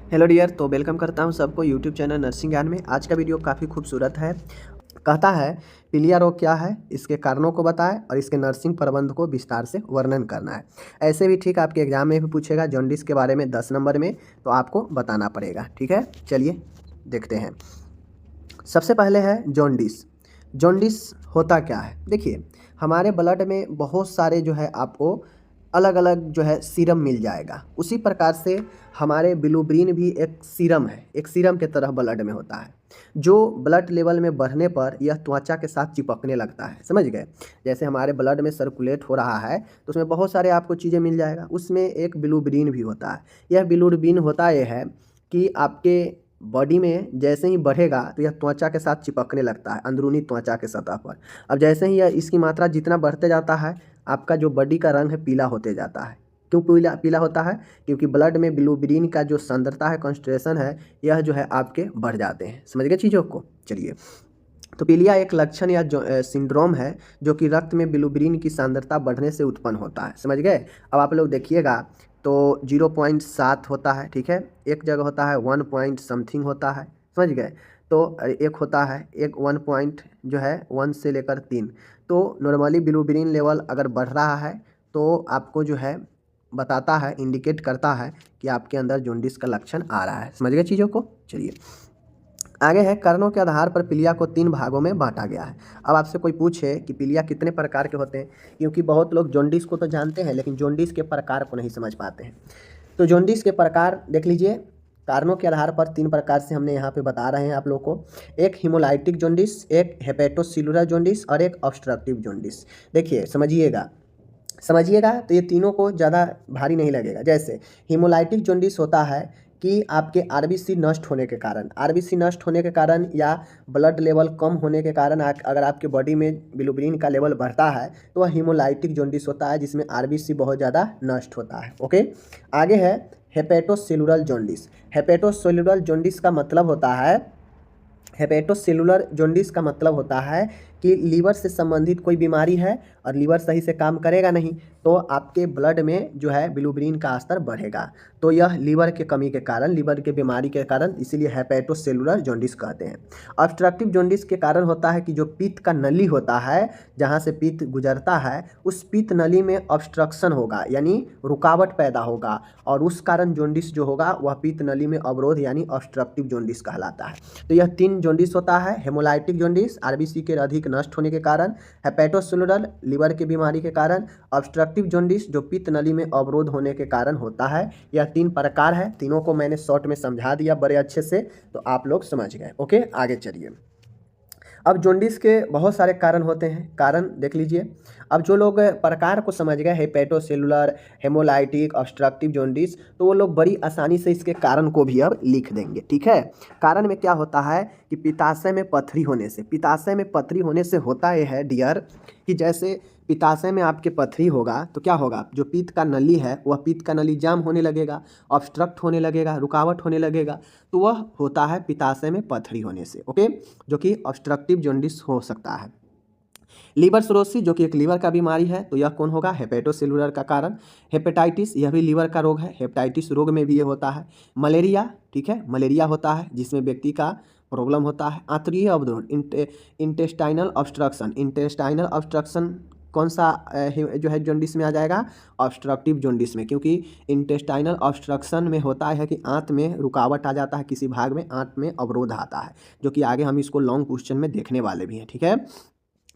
Hello dear, तो welcome करता हूं सबको यूट्यूब चैनल नर्सिंग ज्ञान में। आज का वीडियो काफ़ी खूबसूरत है। कहता है पीलिया रोग क्या है, इसके कारणों को बताएं और इसके नर्सिंग प्रबंध को विस्तार से वर्णन करना है। ऐसे भी ठीक आपके एग्जाम में भी पूछेगा जॉन्डिस के बारे में 10 नंबर में, तो आपको बताना पड़ेगा। ठीक है, चलिए देखते हैं। सबसे पहले है जॉन्डिस। जॉन्डिस होता क्या है? देखिए, हमारे ब्लड में बहुत सारे जो है आपको अलग अलग जो है सीरम मिल जाएगा। उसी प्रकार से हमारे बिलुब्रिन भी एक सीरम है, एक सीरम के तरह ब्लड में होता है, जो ब्लड लेवल में बढ़ने पर यह त्वचा के साथ चिपकने लगता है। समझ गए? जैसे हमारे ब्लड में सर्कुलेट हो रहा है तो उसमें बहुत सारे आपको चीज़ें मिल जाएगा, उसमें एक बिलुब्रिन भी होता है। यह बिलुब्रिन होता यह है कि आपके बॉडी में जैसे ही बढ़ेगा तो यह त्वचा के साथ चिपकने लगता है, अंदरूनी त्वचा के सतह पर। अब जैसे ही यह इसकी मात्रा जितना बढ़ते जाता है, आपका जो बॉडी का रंग है पीला होते जाता है। क्यों पीला पीला होता है? क्योंकि ब्लड में बिलुब्रिन का जो सांद्रता है, कॉन्सेंट्रेशन है, यह जो है आपके बढ़ जाते हैं। समझ गए चीज़ों को? चलिए, तो पीलिया एक लक्षण या सिंड्रोम है जो कि रक्त में बिलुब्रिन की सांद्रता बढ़ने से उत्पन्न होता है। समझ गए? अब आप लोग देखिएगा तो 0.7 होता है, ठीक है, एक जगह होता है 1 पॉइंट समथिंग होता है। समझ गए? तो एक होता है एक 1 पॉइंट जो है 1 से लेकर 3। तो नॉर्मली बिलुब्रिन लेवल अगर बढ़ रहा है तो आपको जो है बताता है, इंडिकेट करता है कि आपके अंदर जॉन्डिस का लक्षण आ रहा है। समझ गए चीज़ों को? चलिए आगे है, कारणों के आधार पर पीलिया को 3 भागों में बांटा गया है। अब आपसे कोई पूछे कि पीलिया कितने प्रकार के होते हैं, क्योंकि बहुत लोग जॉन्डिस को तो जानते हैं लेकिन जॉन्डिस के प्रकार को नहीं समझ पाते हैं। तो जॉन्डिस के प्रकार देख लीजिए। कारणों के आधार पर 3 प्रकार से हमने यहाँ पे बता रहे हैं आप लोग को। एक हिमोलाइटिक जॉन्डिस, एक हेपेटोसेलुलर जॉन्डिस और एक ऑब्स्ट्रक्टिव जॉन्डिस। देखिए समझिएगा, तो ये तीनों को ज़्यादा भारी नहीं लगेगा। जैसे हिमोलाइटिक जॉन्डिस होता है कि आपके आरबीसी नष्ट होने के कारण, या ब्लड लेवल कम होने के कारण अगर आपके बॉडी में बिलुब्रिन का लेवल बढ़ता है तो वह हिमोलाइटिक जॉन्डिस होता है, जिसमें आरबीसी बहुत ज़्यादा नष्ट होता है। ओके, आगे है हेपेटोसेलुलर जॉन्डिस। हेपेटोसेलुलर जॉन्डिस का मतलब होता है, हेपेटोसेलुलर जॉन्डिस का मतलब होता है कि लीवर से संबंधित कोई बीमारी है और लीवर सही से काम करेगा नहीं तो आपके ब्लड में जो है बिलुब्रिन का स्तर बढ़ेगा। तो यह लीवर के कमी के कारण, लीवर के बीमारी के कारण, इसीलिए हेपेटोसेलुलर जॉन्डिस कहते हैं। ऑब्स्ट्रक्टिव जॉन्डिस के कारण होता है कि जो पित्त का नली होता है, जहाँ से पित्त गुजरता है, उस पित्त नली में ऑब्स्ट्रक्शन होगा, यानी रुकावट पैदा होगा, और उस कारण जॉन्डिस जो होगा वह पित्त नली में अवरोध यानी ऑब्स्ट्रक्टिव जॉन्डिस कहलाता है। तो यह 3 जॉन्डिस होता है, हेमोलाइटिक जॉन्डिस आरबीसी के अधिक नष्ट होने के कारण, हेपेटोसेलुलर लीवर की बीमारी के कारण, ऑब्स्ट्रक्टिव जॉन्डिस जो पित्त नली में अवरोध होने के कारण होता है। यह 3 प्रकार है। तीनों को मैंने शॉर्ट में समझा दिया बड़े अच्छे से, तो आप लोग समझ गए। ओके, आगे चलिए। अब जॉन्डिस के बहुत सारे कारण होते हैं, कारण देख लीजिए। अब जो लोग प्रकार को समझ गए, हेपेटोसेलुलर, हेमोलाइटिक, ऑब्स्ट्रक्टिव जॉन्डिस, तो वो लोग बड़ी आसानी से इसके कारण को भी अब लिख देंगे। ठीक है, कारण में क्या होता है कि पित्ताशय में पथरी होने से, होता यह है डियर कि जैसे पित्ताशय में आपके पथरी होगा तो क्या होगा, जो पित्त का नली है वह पित्त का नली जाम होने लगेगा, ऑब्स्ट्रक्ट होने लगेगा, रुकावट होने लगेगा, तो वह होता है पित्ताशय में पथरी होने से। ओके, जो कि ऑब्स्ट्रक्टिव जॉन्डिस हो सकता है। लीवर सिरोसिस जो कि एक लीवर का बीमारी है, तो यह कौन होगा, हेपेटोसेलुलर का कारण। हेपेटाइटिस यह भी लीवर का रोग है, हेपेटाइटिस रोग में भी ये होता है। मलेरिया, ठीक है, मलेरिया होता है जिसमें व्यक्ति का प्रॉब्लम होता है। आंतरीय अवरोध, इंटेस्टाइनल ऑब्स्ट्रक्शन कौन सा जो है जॉन्डिस में आ जाएगा, ऑब्स्ट्रक्टिव जॉन्डिस में, क्योंकि इंटेस्टाइनल ऑब्स्ट्रक्शन में होता है कि आंत में रुकावट आ जाता है, किसी भाग में आंत में अवरोध आता है, जो कि आगे हम इसको लॉन्ग क्वेश्चन में देखने वाले भी हैं। ठीक है,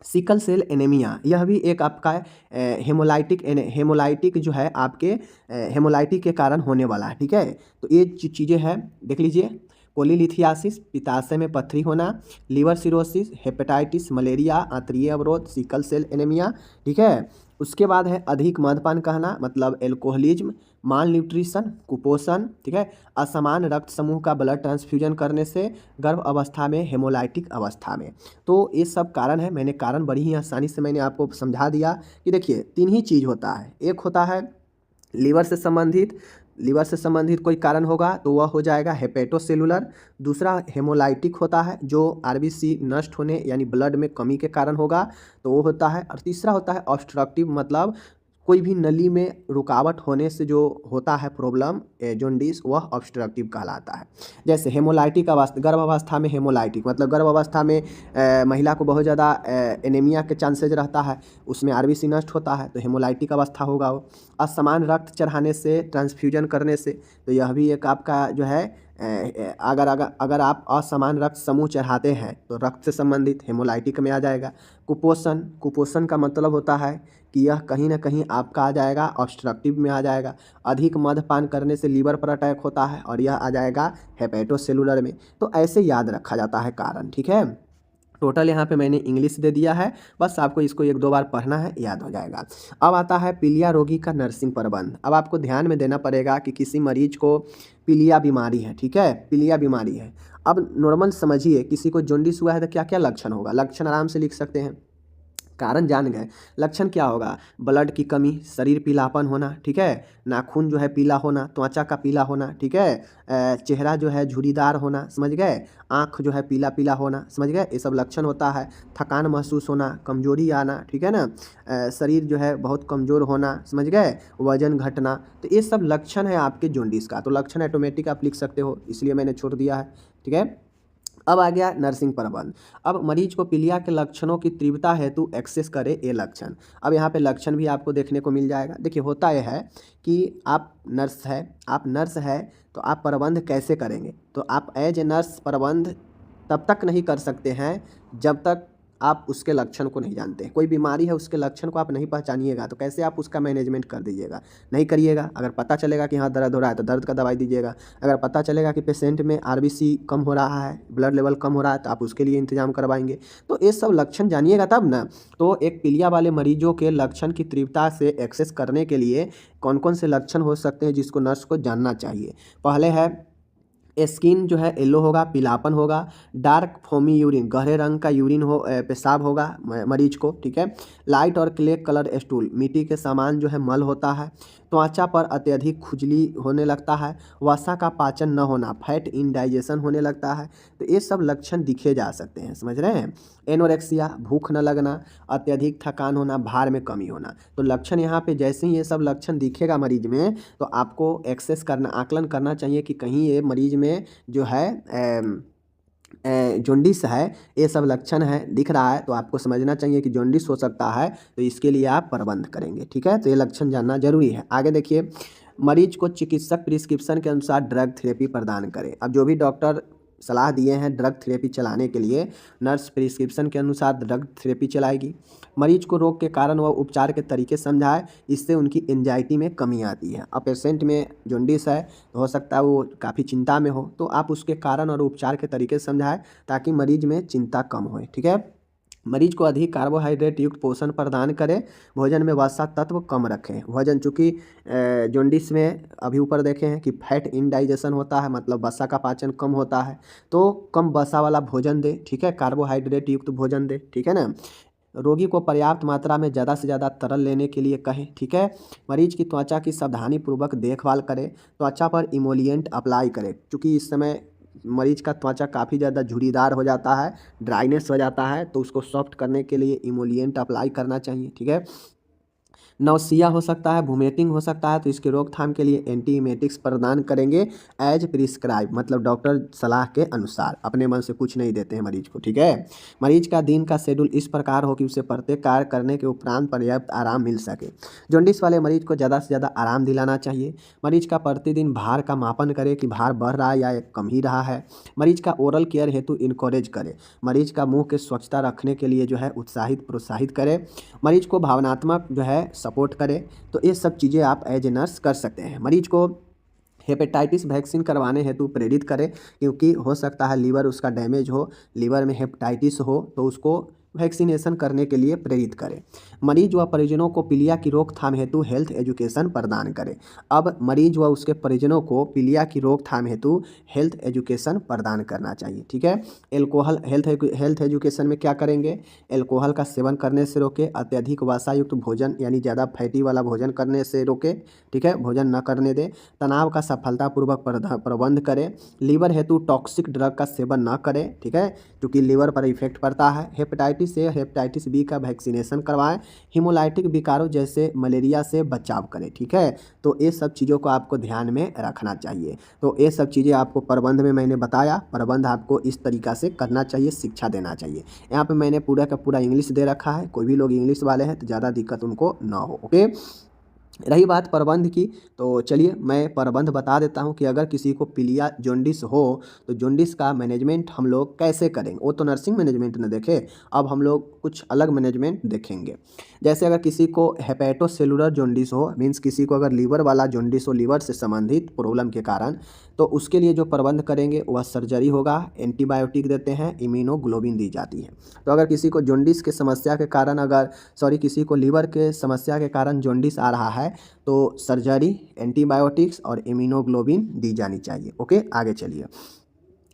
सिकल सेल एनीमिया, यह भी एक आपका हेमोलाइटिक जो है आपके हेमोलाइटिक के कारण होने वाला है। ठीक है, तो ये चीज़ें हैं, देख लीजिए। कोलीलिथियासिस, पित्ताशय में पथरी होना, लीवर सिरोसिस, हेपेटाइटिस, मलेरिया, आंतरीय अवरोध, सिकल सेल एनीमिया। ठीक है, उसके बाद है अधिक मद्यपान कहना, मतलब एल्कोहलिज्म, माल न्यूट्रिशन, कुपोषण, ठीक है, असमान रक्त समूह का ब्लड ट्रांसफ्यूजन करने से, गर्भ अवस्था में, हेमोलाइटिक अवस्था में। तो ये सब कारण है, मैंने कारण बड़ी ही आसानी से मैंने आपको समझा दिया कि देखिए 3 ही चीज़ होता है। एक होता है लीवर से संबंधित कोई कारण होगा तो वह हो जाएगा हेपेटोसेलुलर। दूसरा हेमोलाइटिक होता है जो आरबीसी नष्ट होने यानी ब्लड में कमी के कारण होगा, तो वो होता है। और तीसरा होता है ऑब्स्ट्रक्टिव, मतलब कोई भी नली में रुकावट होने से जो होता है प्रॉब्लम जॉन्डिस, वह ऑब्स्ट्रक्टिव कहलाता है। जैसे हेमोलाइटिक अवस्था, गर्भावस्था में हेमोलाइटिक मतलब गर्भावस्था में महिला को बहुत ज़्यादा एनीमिया के चांसेज रहता है, उसमें आरबीसी नष्ट होता है तो हेमोलाइटिक अवस्था होगा वो। असमान रक्त चढ़ाने से, ट्रांसफ्यूजन करने से, तो यह भी एक आपका जो है अगर आप असमान रक्त समूह चढ़ाते हैं तो रक्त से संबंधित हेमोलाइटिक में आ जाएगा। कुपोषण, कुपोषण का मतलब होता है कि यह कहीं ना कहीं आपका आ जाएगा ऑब्स्ट्रक्टिव में आ जाएगा। अधिक मद्यपान करने से लीवर पर अटैक होता है और यह आ जाएगा हेपेटोसेलुलर में। तो ऐसे याद रखा जाता है कारण, ठीक है। टोटल यहाँ पे मैंने इंग्लिश दे दिया है, बस आपको इसको एक दो बार पढ़ना है, याद हो जाएगा। अब आता है पीलिया रोगी का नर्सिंग प्रबंध। अब आपको ध्यान में देना पड़ेगा कि किसी मरीज को पीलिया बीमारी है, ठीक है, पीलिया बीमारी है। अब नॉर्मल समझिए, किसी को जॉन्डिस हुआ है तो क्या क्या लक्षण होगा, लक्षण आराम से लिख सकते हैं। कारण जान गए, लक्षण क्या होगा, ब्लड की कमी, शरीर पीलापन होना, ठीक है, नाखून जो है पीला होना, त्वचा का पीला होना, ठीक है, चेहरा जो है झुर्रीदार होना, समझ गए, आँख जो है पीला पीला होना, समझ गए, ये सब लक्षण होता है। थकान महसूस होना, कमजोरी आना, ठीक है ना, शरीर जो है बहुत कमज़ोर होना, समझ गए, वजन घटना, तो ये सब लक्षण है आपके जॉन्डिस का। तो लक्षण ऑटोमेटिक आप लिख सकते हो, इसलिए मैंने छोड़ दिया है, ठीक है। अब आ गया नर्सिंग प्रबंध। अब मरीज को पीलिया के लक्षणों की तीव्रता हेतु एक्सेस करे ये लक्षण। अब यहाँ पे लक्षण भी आपको देखने को मिल जाएगा। देखिए होता यह है कि आप नर्स है तो आप प्रबंध कैसे करेंगे, तो आप एज ए नर्स प्रबंध तब तक नहीं कर सकते हैं जब तक आप उसके लक्षण को नहीं जानते। कोई बीमारी है, उसके लक्षण को आप नहीं पहचानिएगा तो कैसे आप उसका मैनेजमेंट कर दीजिएगा, नहीं करिएगा। अगर पता चलेगा कि हाँ दर्द हो रहा है तो दर्द का दवाई दीजिएगा। अगर पता चलेगा कि पेशेंट में आरबीसी कम हो रहा है, ब्लड लेवल कम हो रहा है, तो आप उसके लिए इंतजाम करवाएंगे। तो ये सब लक्षण जानिएगा तब ना। तो एक पीलिया वाले मरीजों के लक्षण की तीव्रता से एक्सेस करने के लिए कौन कौन से लक्षण हो सकते हैं जिसको नर्स को जानना चाहिए। पहले है स्किन जो है येलो होगा, पीलापन होगा, डार्क फोमी यूरिन, गहरे रंग का यूरिन हो, पेशाब होगा मरीज को, ठीक है। लाइट और क्ले कलर स्टूल, मिट्टी के समान जो है मल होता है। त्वचा पर अत्यधिक खुजली होने लगता है। वसा का पाचन न होना, फैट इंडाइजेशन होने लगता है। तो ये सब लक्षण दिखे जा सकते हैं, समझ रहे हैं। एनोरेक्सिया, भूख न लगना, अत्यधिक थकान होना, भार में कमी होना। तो लक्षण यहाँ पे जैसे ही ये सब लक्षण दिखेगा मरीज में तो आपको एक्सेस करना, आकलन करना चाहिए कि कहीं ये मरीज में जो है जॉन्डिस है, ये सब लक्षण है दिख रहा है तो आपको समझना चाहिए कि जॉन्डिस हो सकता है, तो इसके लिए आप प्रबंध करेंगे, ठीक है। तो ये लक्षण जानना जरूरी है। आगे देखिए, मरीज को चिकित्सक प्रिस्क्रिप्शन के अनुसार ड्रग थेरेपी प्रदान करें। अब जो भी डॉक्टर सलाह दिए हैं ड्रग थेरेपी चलाने के लिए, नर्स प्रिस्क्रिप्शन के अनुसार ड्रग थेरेपी चलाएगी। मरीज को रोग के कारण व उपचार के तरीके समझाए, इससे उनकी एंजाइटी में कमी आती है। अब पेशेंट में जॉन्डिस है तो हो सकता है वो काफ़ी चिंता में हो, तो आप उसके कारण और उपचार के तरीके समझाएं ताकि मरीज में चिंता कम होए, ठीक है। मरीज को अधिक कार्बोहाइड्रेट युक्त पोषण प्रदान करें। भोजन में वसा तत्व कम रखें। भोजन चूँकि जॉन्डिस में अभी ऊपर देखे हैं कि फैट इनडाइजेशन होता है, मतलब वसा का पाचन कम होता है, तो कम वसा वाला भोजन दे, ठीक है, कार्बोहाइड्रेट युक्त भोजन दे, ठीक है ना। रोगी को पर्याप्त मात्रा में ज़्यादा से ज़्यादा तरल लेने के लिए कहें, ठीक है। मरीज की त्वचा की सावधानीपूर्वक देखभाल करें। त्वचा पर इमोलिएंट अप्लाई करें, क्योंकि इस समय मरीज का त्वचा काफ़ी ज़्यादा झुर्रीदार हो जाता है, ड्राइनेस हो जाता है, तो उसको सॉफ्ट करने के लिए इमोलिएंट अप्लाई करना चाहिए, ठीक है। नौसिया हो सकता है, वोमिटिंग हो सकता है, तो इसके रोकथाम के लिए एंटीएमेटिक्स प्रदान करेंगे एज प्रिस्क्राइब, मतलब डॉक्टर सलाह के अनुसार, अपने मन से कुछ नहीं देते हैं मरीज को, ठीक है। मरीज का दिन का शेड्यूल इस प्रकार हो कि उसे प्रत्येक कार्य करने के उपरांत पर्याप्त आराम मिल सके। जॉन्डिस वाले मरीज को ज़्यादा से ज़्यादा आराम दिलाना चाहिए। मरीज का प्रतिदिन भार का मापन करें कि भार बढ़ रहा है या कम ही रहा है। मरीज का ओरल केयर हेतु इनकरेज करें। मरीज का मुंह के स्वच्छता रखने के लिए जो है उत्साहित प्रोत्साहित करें। मरीज को भावनात्मक जो है सपोर्ट करें। तो ये सब चीज़ें आप एज ए नर्स कर सकते हैं। मरीज को हेपेटाइटिस वैक्सीन करवाने हेतु प्रेरित करें, क्योंकि हो सकता है लीवर उसका डैमेज हो, लीवर में हेपेटाइटिस हो, तो उसको वैक्सीनेशन करने के लिए प्रेरित करें। मरीज व परिजनों को पीलिया की रोकथाम हेतु हेल्थ एजुकेशन प्रदान करें। अब मरीज व उसके परिजनों को पीलिया की रोकथाम हेतु हेल्थ एजुकेशन प्रदान करना चाहिए, ठीक है। एल्कोहल हेल्थ एजुकेशन में क्या करेंगे, एल्कोहल का सेवन करने से रोके, अत्यधिक वसायुक्त भोजन यानी ज़्यादा फैटी वाला भोजन करने से रोके, ठीक है, भोजन न करने दें। तनाव का सफलतापूर्वक प्रबंध करें। लीवर हेतु टॉक्सिक ड्रग का सेवन न करें, ठीक है, क्योंकि लीवर पर इफेक्ट पड़ता है। हेपेटाइटिस ए, हेपेटाइटिस बी का वैक्सीनेशन करवाएं। हिमोलाइटिक विकारों जैसे मलेरिया से बचाव करें। ठीक है, तो ये सब चीज़ों को आपको ध्यान में रखना चाहिए। तो ये सब चीज़ें आपको प्रबंध में मैंने बताया, प्रबंध आपको इस तरीक़ा से करना चाहिए, शिक्षा देना चाहिए। यहाँ पे मैंने पूरा का पूरा इंग्लिश दे रखा है, कोई भी लोग इंग्लिश वाले हैं तो ज़्यादा दिक्कत उनको ना हो। ओके, रही बात प्रबंध की, तो चलिए मैं प्रबंध बता देता हूं कि अगर किसी को पीलिया जॉन्डिस हो तो जॉन्डिस का मैनेजमेंट हम लोग कैसे करेंगे। वो तो नर्सिंग मैनेजमेंट न देखे, अब हम लोग कुछ अलग मैनेजमेंट देखेंगे। जैसे अगर किसी को हेपेटोसेलुलर जॉन्डिस हो, मीन्स किसी को अगर लीवर वाला जॉन्डिस हो, लीवर से संबंधित प्रॉब्लम के कारण, तो उसके लिए जो प्रबंध करेंगे वह सर्जरी होगा, एंटीबायोटिक देते हैं, इम्यूनोग्लोबिन दी जाती है। तो अगर किसी को जॉन्डिस के समस्या के कारण किसी को लीवर के समस्या के कारण जॉन्डिस आ रहा है तो सर्जरी, एंटीबायोटिक्स और इम्यूनोग्लोबिन दी जानी चाहिए। ओके, आगे चलिए।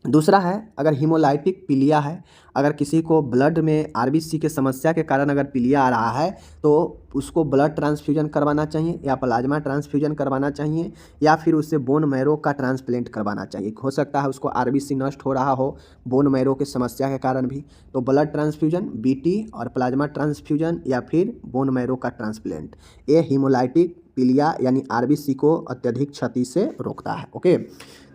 दूसरा है, अगर हीमोलाइटिक पीलिया है, अगर किसी को ब्लड में आरबीसी के समस्या के कारण अगर पीलिया आ रहा है तो उसको ब्लड ट्रांसफ्यूजन करवाना चाहिए या प्लाज्मा ट्रांसफ्यूजन करवाना चाहिए या फिर उससे बोन मैरो का ट्रांसप्लांट करवाना चाहिए। हो सकता है उसको आरबीसी नष्ट हो रहा हो बोन मैरो के समस्या के कारण भी, तो ब्लड ट्रांसफ्यूजन, बीटी और प्लाज्मा ट्रांसफ्यूजन या फिर बोन मैरो का ट्रांसप्लांट, ये हीमोलाइटिक पीलिया यानी आरबीसी को अत्यधिक क्षति से रोकता है। ओके,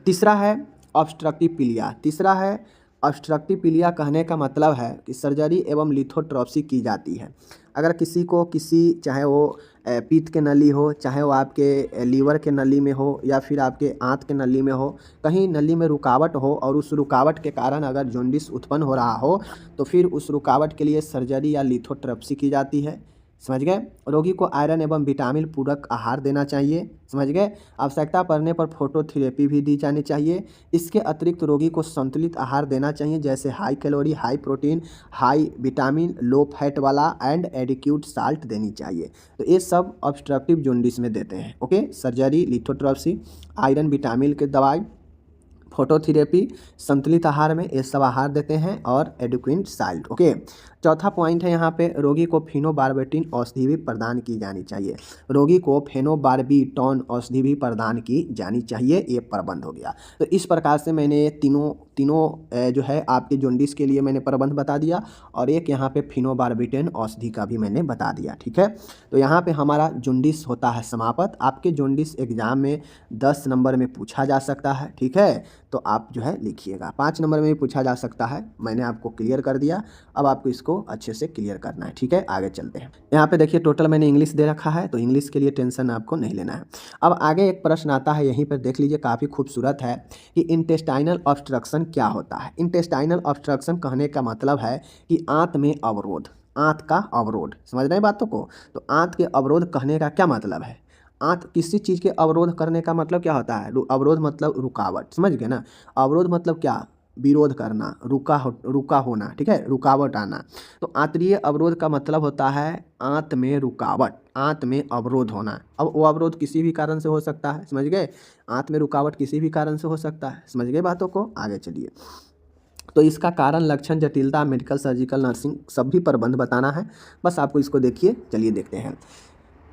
तीसरा है ऑब्स्ट्रक्टिव पीलिया। तीसरा है ऑब्स्ट्रक्टिव पीलिया, कहने का मतलब है कि सर्जरी एवं लिथोट्रॉप्सी की जाती है। अगर किसी को चाहे वो पीत्त के नली हो, चाहे वो आपके लीवर के नली में हो या फिर आपके आंत के नली में हो, कहीं नली में रुकावट हो और उस रुकावट के कारण अगर जॉन्डिस उत्पन्न हो रहा हो तो फिर उस रुकावट के लिए सर्जरी या लिथोट्रॉप्सी की जाती है। समझ गए। रोगी को आयरन एवं विटामिन पूरक आहार देना चाहिए। समझ गए। आवश्यकता पड़ने पर फोटोथेरेपी भी दी जानी चाहिए। इसके अतिरिक्त रोगी को संतुलित आहार देना चाहिए, जैसे high calorie, high protein, high vitamin, low fat वाला एंड एडिक्यूट साल्ट देनी चाहिए। तो ये सब ऑब्स्ट्रक्टिव जॉन्डिस में देते हैं। ओके, सर्जरी, लिथोट्रॉप्सी, आयरन विटामिन के दवाई, फोटोथेरेपी, संतुलित आहार में ये सब आहार देते हैं और एडिक्विन साल्ट। ओके, चौथा पॉइंट है यहाँ पे, रोगी को फेनोबार्बिटॉन औषधि भी प्रदान की जानी चाहिए। रोगी को फेनोबार्बिटॉन औषधि भी प्रदान की जानी चाहिए। ये प्रबंध हो गया। तो इस प्रकार से मैंने तीनों जो है आपके जॉन्डिस के लिए मैंने प्रबंध बता दिया और एक यहाँ पे फेनोबार्बिटॉन औषधि का भी मैंने बता दिया। ठीक है, तो यहाँ पे हमारा जॉन्डिस होता है समाप्त। आपके जॉन्डिस एग्जाम में 10 नंबर में पूछा जा सकता है। ठीक है, तो आप जो है लिखिएगा। 5 नंबर में भी पूछा जा सकता है। मैंने आपको क्लियर कर दिया, अब आपको इसको अच्छे से क्लियर करना है। ठीक है, आगे चलते हैं। यहाँ पे देखिए टोटल मैंने इंग्लिश दे रखा है, तो इंग्लिश के लिए टेंशन आपको नहीं लेना है। अब आगे एक प्रश्न आता है, यहीं पर देख लीजिए, काफ़ी खूबसूरत है कि इंटेस्टाइनल ऑब्स्ट्रक्शन क्या होता है। इंटेस्टाइनल ऑब्स्ट्रक्शन कहने का मतलब है कि आंत में अवरोध, आंत का अवरोध। समझ रहे हैं बातों को। तो आंत के अवरोध कहने का क्या मतलब है। आंत किसी चीज़ के अवरोध करने का मतलब क्या होता है। अवरोध मतलब रुकावट। समझ गए ना। अवरोध मतलब क्या, विरोध करना, रुका होना। ठीक है, रुकावट आना। तो आंतरीय अवरोध का मतलब होता है आंत में रुकावट, आंत में अवरोध होना। अब वो अवरोध किसी भी कारण से हो सकता है। समझ गए। आंत में रुकावट किसी भी कारण से हो सकता है। समझ गए बातों को। आगे चलिए। तो इसका कारण, लक्षण, जटिलता, मेडिकल, सर्जिकल, नर्सिंग सब भी प्रबंध बताना है। बस आपको इसको देखिए। चलिए देखते हैं।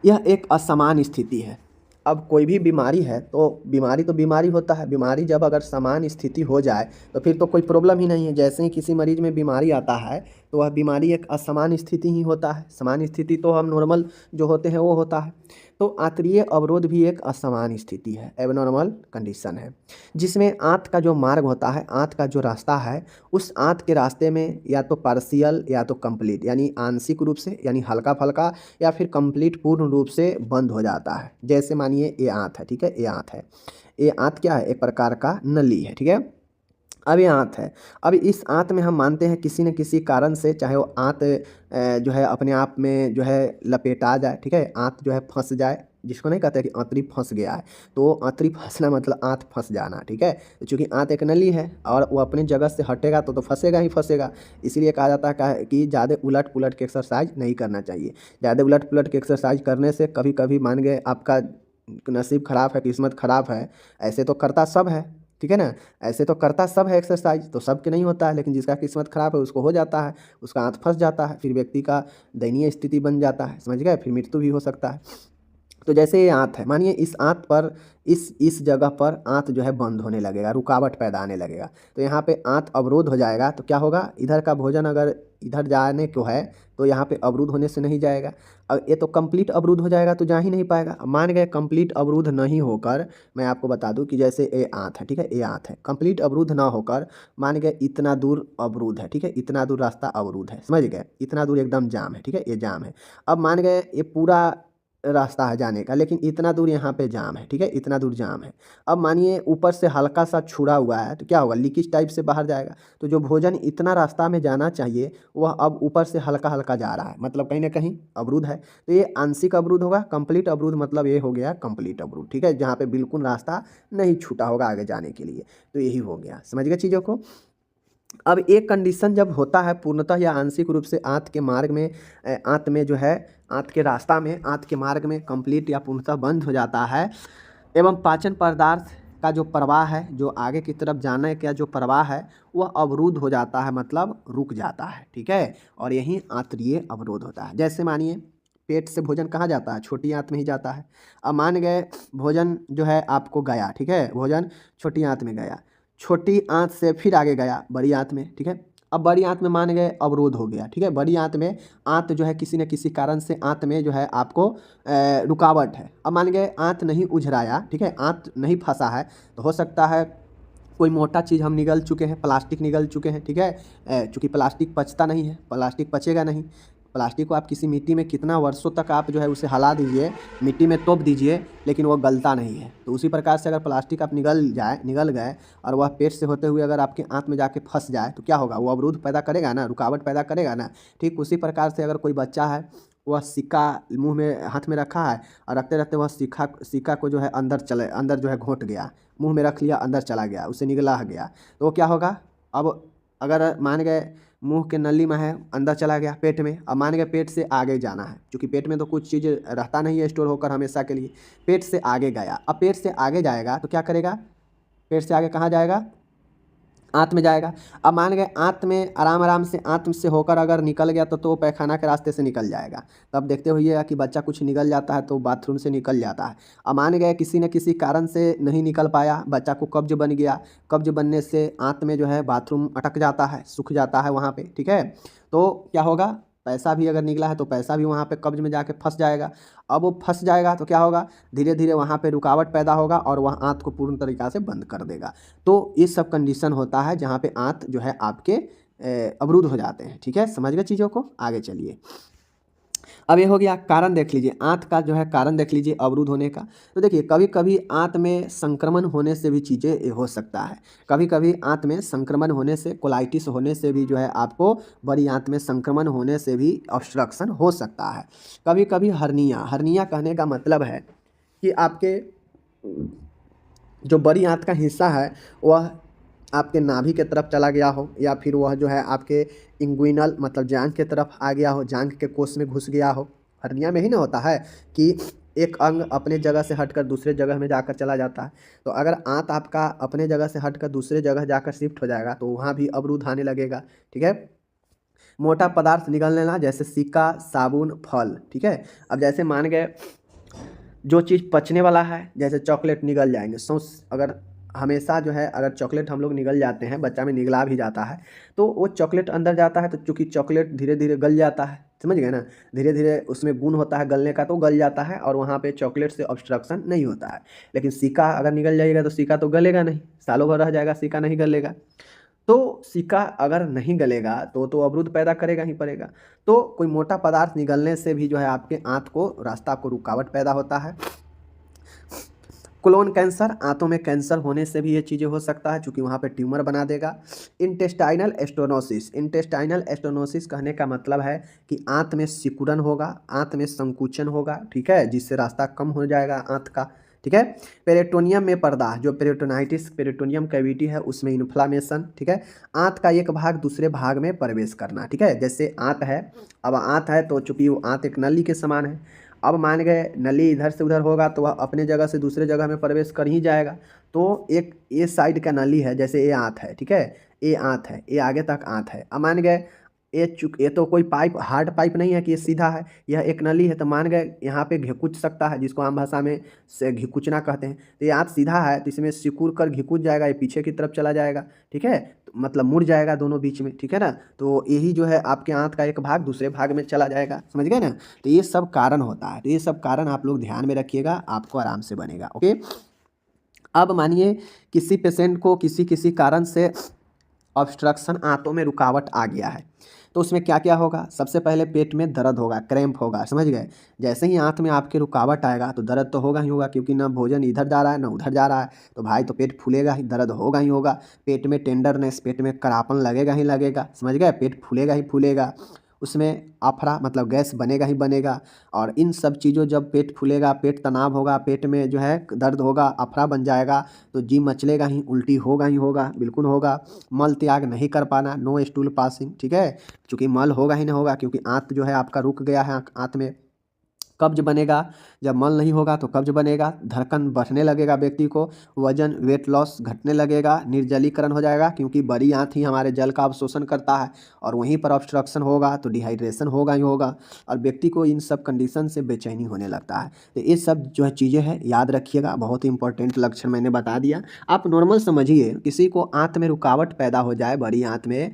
यह एक असमान स्थिति है। अब कोई भी बीमारी है तो बीमारी होता है। बीमारी जब अगर समान स्थिति हो जाए तो फिर तो कोई प्रॉब्लम ही नहीं है। जैसे ही किसी मरीज में बीमारी आता है तो वह बीमारी एक असमान स्थिति ही होता है। समान स्थिति तो हम नॉर्मल जो होते हैं वो होता है। तो आंतरीय अवरोध भी एक असमान स्थिति है, एबनॉर्मल कंडीशन है, जिसमें आंत का जो मार्ग होता है, आंत का जो रास्ता है, उस आंत के रास्ते में या तो पार्शियल या तो कंप्लीट यानी आंशिक रूप से यानी हल्का फल्का या फिर कंप्लीट पूर्ण रूप से बंद हो जाता है। जैसे मानिए ये आंत है। ठीक है, ये आंत है। ये आंत क्या है, एक प्रकार का नली है। ठीक है, अब ये आंत है। अब इस आंत में हम मानते हैं किसी न किसी कारण से, चाहे वो आंत जो है अपने आप में जो है लपेटा जाए। ठीक है, आंत जो है फंस जाए, जिसको नहीं कहते कि आंतरी फंस गया है, तो आंतरी फंसना मतलब आंत फंस जाना। ठीक है, तो चूँकि आंत एक नली है और वो अपनी जगह से हटेगा तो फंसेगा ही फंसेगा। इसीलिए कहा जाता है कि ज़्यादा उलट पुलट के एक्सरसाइज नहीं करना चाहिए। ज़्यादा उलट पुलट के एक्सरसाइज करने से कभी कभी मान गए आपका नसीब खराब है, किस्मत खराब है, ऐसे तो करता सब है। ठीक है ना, ऐसे तो करता सब है एक्सरसाइज, तो सबके नहीं होता है, लेकिन जिसका किस्मत खराब है उसको हो जाता है, उसका हाथ फंस जाता है, फिर व्यक्ति का दयनीय स्थिति बन जाता है। समझ गए, फिर मृत्यु भी हो सकता है। तो जैसे ये आंत है, मानिए इस आंत पर इस जगह पर आंत जो है बंद होने लगेगा, रुकावट पैदा आने लगेगा। तो यहाँ पे आंत अवरोध हो जाएगा, तो क्या होगा, इधर का भोजन अगर इधर जाने को है तो यहाँ पे अवरुद्ध होने से नहीं जाएगा। अब ये तो कंप्लीट अवरुद्ध हो जाएगा तो जा ही नहीं पाएगा। अब मान गए कंप्लीट अवरुद्ध नहीं होकर, मैं आपको बता दूं कि जैसे ये आंत है, ठीक है, ये आंत है, कंप्लीट अवरुद्ध ना होकर मान गए इतना दूर अवरुद्ध है, ठीक है, इतना दूर रास्ता अवरुद्ध है, समझ गए, इतना दूर एकदम जाम है, ठीक है, ये जाम है। अब मान गए ये पूरा रास्ता है जाने का, लेकिन इतना दूर यहाँ पे जाम है, ठीक है, इतना दूर जाम है। अब मानिए ऊपर से हल्का सा छुड़ा हुआ है, तो क्या होगा, लीकेज टाइप से बाहर जाएगा। तो जो भोजन इतना रास्ता में जाना चाहिए वह अब ऊपर से हल्का हल्का जा रहा है, मतलब कहीं ना कहीं अवरुद्ध है। तो ये आंशिक अवरुद्ध होगा। कंप्लीट अवरुद्ध मतलब ये हो गया कंप्लीट अवरुद्ध, ठीक है, जहाँ पे बिल्कुल रास्ता नहीं छूटा होगा आगे जाने के लिए। तो यही हो गया, समझ गए चीज़ों को। अब एक कंडीशन जब होता है पूर्णतः या आंशिक रूप से आंत के मार्ग में, आंत में जो है, आंत के रास्ता में, आंत के मार्ग में कंप्लीट या पूर्णतः बंद हो जाता है, एवं पाचन पदार्थ का जो प्रवाह है, जो आगे की तरफ जाने का जो प्रवाह है वह अवरुद्ध हो जाता है, मतलब रुक जाता है, ठीक है। और यही आंतरीय अवरोध होता है। जैसे मानिए पेट से भोजन कहाँ जाता है, छोटी आंत में ही जाता है। अब मान गए भोजन जो है आपको गया, ठीक है, भोजन छोटी आंत में गया, छोटी आंत से फिर आगे गया बड़ी आंत में, ठीक है। अब बड़ी आंत में मान गए अवरोध हो गया, ठीक है, बड़ी आंत में आंत जो है किसी न किसी कारण से आंत में जो है आपको रुकावट है। अब मान गए आंत नहीं उझराया, ठीक है, आंत नहीं फंसा है, तो हो सकता है कोई मोटा चीज़ हम निगल चुके हैं, प्लास्टिक निगल चुके हैं, ठीक है। चूँकि प्लास्टिक पचता नहीं है, प्लास्टिक पचेगा नहीं। प्लास्टिक को आप किसी मिट्टी में कितना वर्षों तक आप जो है उसे हिला दीजिए, मिट्टी में तोप दीजिए, लेकिन वो गलता नहीं है। तो उसी प्रकार से अगर प्लास्टिक आप निगल गए और वह पेट से होते हुए अगर आपके आंत में जाके फंस जाए तो क्या होगा, वो अवरुद्ध पैदा करेगा ना, रुकावट पैदा करेगा ना। ठीक उसी प्रकार से अगर कोई बच्चा है, वह सिक्का मुंह में हाथ में रखा है और रखते रखते वह सिक्का को जो है अंदर जो है घोंट गया, मुंह में रख लिया, अंदर चला गया, उसे निगला गया, तो वो क्या होगा। अब अगर मान गए मुंह के नली में है, अंदर चला गया पेट में, अब मान गए पेट से आगे जाना है, क्योंकि पेट में तो कुछ चीज़ रहता नहीं है स्टोर होकर हमेशा के लिए। पेट से आगे गया, अब पेट से आगे जाएगा तो क्या करेगा, पेट से आगे कहाँ जाएगा, आंत में जाएगा। अब मान गए आंत में आराम आराम से आंत से होकर अगर निकल गया तो पैखाना के रास्ते से निकल जाएगा। तब देखते होइएगा कि बच्चा कुछ निकल जाता है तो बाथरूम से निकल जाता है। अब मान गए किसी न किसी कारण से नहीं निकल पाया, बच्चा को कब्ज बन गया, कब्ज बनने से आंत में जो है बाथरूम अटक जाता है, सूख जाता है वहाँ पर, ठीक है। तो क्या होगा, पैसा भी अगर निकला है तो पैसा भी वहाँ पे कब्ज में जाके फंस जाएगा। अब वो फंस जाएगा तो क्या होगा, धीरे धीरे वहाँ पे रुकावट पैदा होगा और वह आंत को पूर्ण तरीक़ा से बंद कर देगा। तो ये सब कंडीशन होता है जहाँ पे आंत जो है आपके अवरुद्ध हो जाते हैं, ठीक है। समझ गए चीज़ों को, आगे चलिए। अब ये हो गया कारण, देख लीजिए आंत का जो है कारण देख लीजिए अवरुद्ध होने का। तो देखिए कभी कभी आंत में संक्रमण होने से भी चीज़ें हो सकता है। कभी कभी आंत में संक्रमण होने से, कोलाइटिस होने से भी जो है आपको बड़ी आंत में संक्रमण होने से भी ऑब्स्ट्रक्शन हो सकता है। कभी कभी हर्निया कहने का मतलब है कि आपके जो बड़ी आंत का हिस्सा है वह आपके नाभि के तरफ चला गया हो, या फिर वह जो है आपके इंग्विनल मतलब जांघ के तरफ आ गया हो, जांघ के कोष में घुस गया हो। हर्निया में ही ना होता है कि एक अंग अपने जगह से हटकर दूसरे जगह में जाकर चला जाता है। तो अगर आंत आपका अपने जगह से हटकर दूसरे जगह जाकर शिफ्ट हो जाएगा तो वहाँ भी अवरुद्ध आने लगेगा, ठीक है। मोटा पदार्थ निगल लेना, जैसे सिक्का, साबुन, फल, ठीक है। अब जैसे मान गए जो चीज़ पचने वाला है, जैसे चॉकलेट निगल जाएंगे, सौंस अगर हमेशा जो है अगर चॉकलेट हम लोग निगल जाते हैं, बच्चा में निगला भी जाता है, तो वो चॉकलेट अंदर जाता है, तो चूँकि चॉकलेट धीरे धीरे गल जाता है, समझ गए ना, धीरे धीरे उसमें गुण होता है गलने का, तो गल जाता है और वहाँ पे चॉकलेट से ऑब्स्ट्रक्शन नहीं होता है। लेकिन सिक्का अगर निगल जाएगा तो सिक्का तो गलेगा नहीं, सालों भर रह जाएगा, सिक्का नहीं गलेगा। तो सिक्का अगर नहीं गलेगा तो अवरुद्ध पैदा करेगा ही पड़ेगा। तो कोई मोटा पदार्थ निगलने से भी जो है आपके आंत को रास्ता को रुकावट पैदा होता है। कोलोन कैंसर, आंतों में कैंसर होने से भी ये चीज़ें हो सकता है, क्योंकि वहाँ पे ट्यूमर बना देगा। इंटेस्टाइनल स्टेनोसिस कहने का मतलब है कि आंत में सिकुड़न होगा, आंत में संकुचन होगा, ठीक है, जिससे रास्ता कम हो जाएगा आंत का, ठीक है। पेरिटोनियम में पर्दा, जो पेरिटोनाइटिस, पेरिटोनियम कैविटी है उसमें इन्फ्लामेशन, ठीक है। आंत का एक भाग दूसरे भाग में प्रवेश करना, ठीक है। जैसे आंत है, अब आंत है तो चूंकि वो आंत एक नली के समान है, अब मान गए नली इधर से उधर होगा तो वह अपने जगह से दूसरे जगह में प्रवेश कर ही जाएगा। तो एक ये साइड का नली है, जैसे ये आंत है, ठीक है, ये आंत है, ये आगे तक आंत है। अब मान गए ये तो कोई पाइप हार्ड पाइप नहीं है कि ये सीधा है, यह एक नली है, तो मान गए यहाँ पे घिकुच सकता है, जिसको आम भाषा में से घिकुचना कहते हैं। तो ये आँत सीधा है तो इसमें सिकुड़ कर घिकुच जाएगा, ये पीछे की तरफ चला जाएगा, ठीक है, तो मतलब मुड़ जाएगा दोनों बीच में, ठीक है ना। तो यही जो है आपके आँत का एक भाग दूसरे भाग में चला जाएगा, समझ गए ना। तो ये सब कारण होता है, तो ये सब कारण आप लोग ध्यान में रखिएगा, आपको आराम से बनेगा। ओके, अब मानिए किसी पेशेंट को किसी किसी कारण से ऑब्स्ट्रक्शन, आंतों में रुकावट आ गया है, तो उसमें क्या क्या होगा। सबसे पहले पेट में दर्द होगा, क्रैम्प होगा, समझ गए। जैसे ही आंत में आपके रुकावट आएगा तो दर्द तो होगा ही होगा, क्योंकि ना भोजन इधर जा रहा है ना उधर जा रहा है, तो भाई तो पेट फूलेगा ही, दर्द होगा ही होगा। पेट में टेंडरनेस, पेट में करापन लगेगा ही लगेगा, समझ गए। पेट फूलेगा ही फूलेगा, उसमें आफरा मतलब गैस बनेगा ही बनेगा। और इन सब चीज़ों, जब पेट फूलेगा, पेट तनाव होगा, पेट में जो है दर्द होगा, अफरा बन जाएगा, तो जी मचलेगा ही, उल्टी होगा ही होगा, बिल्कुल होगा। मल त्याग नहीं कर पाना, नो स्टूल पासिंग, ठीक है, क्योंकि मल होगा ही नहीं होगा, क्योंकि आंत जो है आपका रुक गया है, आंत में कब्ज बनेगा। जब मल नहीं होगा तो कब्ज बनेगा, धड़कन बढ़ने लगेगा व्यक्ति को, वजन वेट लॉस घटने लगेगा, निर्जलीकरण हो जाएगा, क्योंकि बड़ी आंत ही हमारे जल का अवशोषण करता है, और वहीं पर ऑब्स्ट्रक्शन होगा तो डिहाइड्रेशन होगा ही होगा, और व्यक्ति को इन सब कंडीशन से बेचैनी होने लगता है। तो ये सब जो है चीज़ें हैं, याद रखिएगा, बहुत ही इंपॉर्टेंट लक्षण मैंने बता दिया। आप नॉर्मल समझिए, किसी को आंत में रुकावट पैदा हो जाए बड़ी आंत में,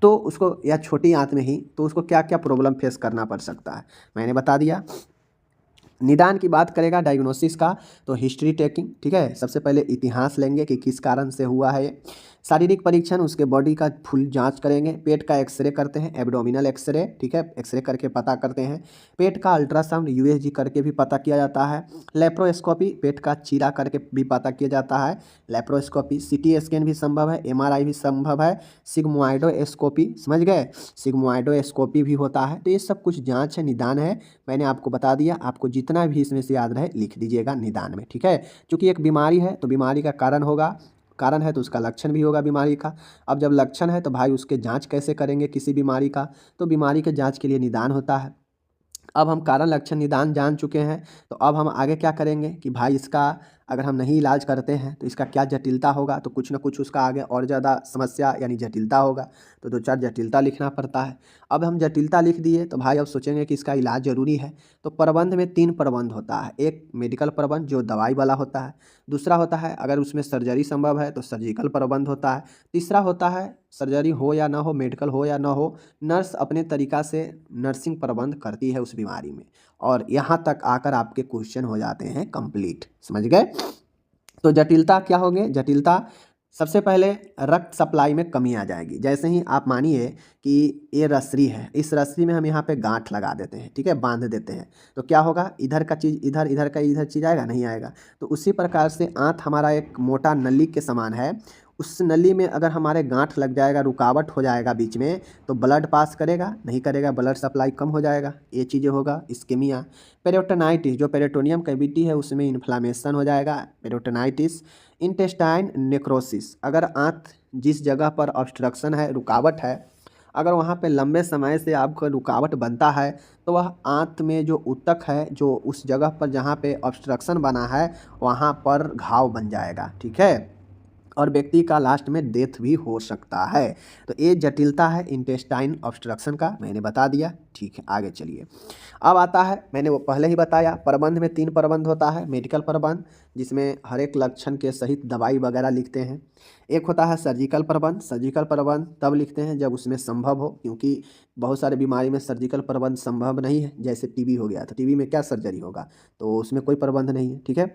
तो उसको, या छोटी आंत में ही, तो उसको क्या क्या प्रॉब्लम फेस करना पड़ सकता है, मैंने बता दिया। निदान की बात करेगा डायग्नोसिस का, तो हिस्ट्री टेकिंग, ठीक है, सबसे पहले इतिहास लेंगे कि किस कारण से हुआ है ये। शारीरिक परीक्षण, उसके बॉडी का फुल जांच करेंगे। पेट का एक्सरे करते हैं, एब्डोमिनल एक्सरे, ठीक है, एक्सरे करके पता करते हैं। पेट का अल्ट्रासाउंड यूएसजी करके भी पता किया जाता है। लेप्रोस्कोपी, पेट का चीरा करके भी पता किया जाता है, लेप्रोस्कोपी। सीटी स्कैन भी संभव है, एमआरआई भी संभव है, सिग्मोइडोस्कोपी, समझ गए, सिग्मोइडोस्कोपी भी होता है। तो ये सब कुछ जाँच है, निदान है, मैंने आपको बता दिया। आपको जितना भी इसमें से याद रहे लिख दीजिएगा निदान में, ठीक है। क्योंकि एक बीमारी है तो बीमारी का कारण होगा, कारण है तो उसका लक्षण भी होगा बीमारी का। अब जब लक्षण है तो भाई उसके जांच कैसे करेंगे किसी बीमारी का, तो बीमारी के जांच के लिए निदान होता है। अब हम कारण लक्षण निदान जान चुके हैं, तो अब हम आगे क्या करेंगे कि भाई इसका अगर हम नहीं इलाज करते हैं तो इसका क्या जटिलता होगा, तो कुछ ना कुछ उसका आगे और ज़्यादा समस्या यानी जटिलता होगा, तो दो चार जटिलता लिखना पड़ता है। अब हम जटिलता लिख दिए तो भाई अब सोचेंगे कि इसका इलाज ज़रूरी है, तो प्रबंध में 3 प्रबंध होता है। एक मेडिकल प्रबंध जो दवाई वाला होता है, दूसरा होता है अगर उसमें सर्जरी संभव है तो सर्जिकल प्रबंध होता है, तीसरा होता है सर्जरी हो या ना हो, मेडिकल हो या ना हो, नर्स अपने तरीक़ा से नर्सिंग प्रबंध करती है उस बीमारी में। और यहाँ तक आकर आपके क्वेश्चन हो जाते हैं कंप्लीट, समझ गए। तो जटिलता क्या होंगे, जटिलता सबसे पहले रक्त सप्लाई में कमी आ जाएगी। जैसे ही आप मानिए कि ये रस्सी है, इस रस्सी में हम यहाँ पे गांठ लगा देते हैं, ठीक है, बांध देते हैं, तो क्या होगा, इधर का चीज़ इधर, इधर का इधर चीज़ आएगा, नहीं आएगा। तो उसी प्रकार से आंत हमारा एक मोटा नली के समान है, उस नली में अगर हमारे गांठ लग जाएगा, रुकावट हो जाएगा बीच में, तो ब्लड पास करेगा नहीं करेगा, ब्लड सप्लाई कम हो जाएगा, ये चीज़ें होगा। इस्केमिया, पेरिटोनाइटिस, जो पेरिटोनियम कैविटी है उसमें इन्फ्लामेशन हो जाएगा, पेरिटोनाइटिस। इंटेस्टाइन नेक्रोसिस, अगर आंत जिस जगह पर ऑब्स्ट्रक्शन है, रुकावट है, अगर वहाँ पे लंबे समय से आपको रुकावट बनता है, तो वह आंत में जो ऊतक है, जो उस जगह पर जहाँ पे ऑब्स्ट्रक्शन बना है वहाँ पर घाव बन जाएगा, ठीक है, और व्यक्ति का लास्ट में डेथ भी हो सकता है। तो ये जटिलता है इंटेस्टाइन ऑब्स्ट्रक्शन का, मैंने बता दिया, ठीक है। आगे चलिए, अब आता है, मैंने वो पहले ही बताया, प्रबंध में 3 प्रबंध होता है। मेडिकल प्रबंध जिसमें हर एक लक्षण के सहित दवाई वगैरह लिखते हैं। एक होता है सर्जिकल प्रबंध, सर्जिकल प्रबंध तब लिखते हैं जब उसमें संभव हो, क्योंकि बहुत सारे बीमारी में सर्जिकल प्रबंध संभव नहीं है। जैसे टीबी हो गया, तो टीबी में क्या सर्जरी होगा, तो उसमें कोई प्रबंध नहीं है, ठीक है।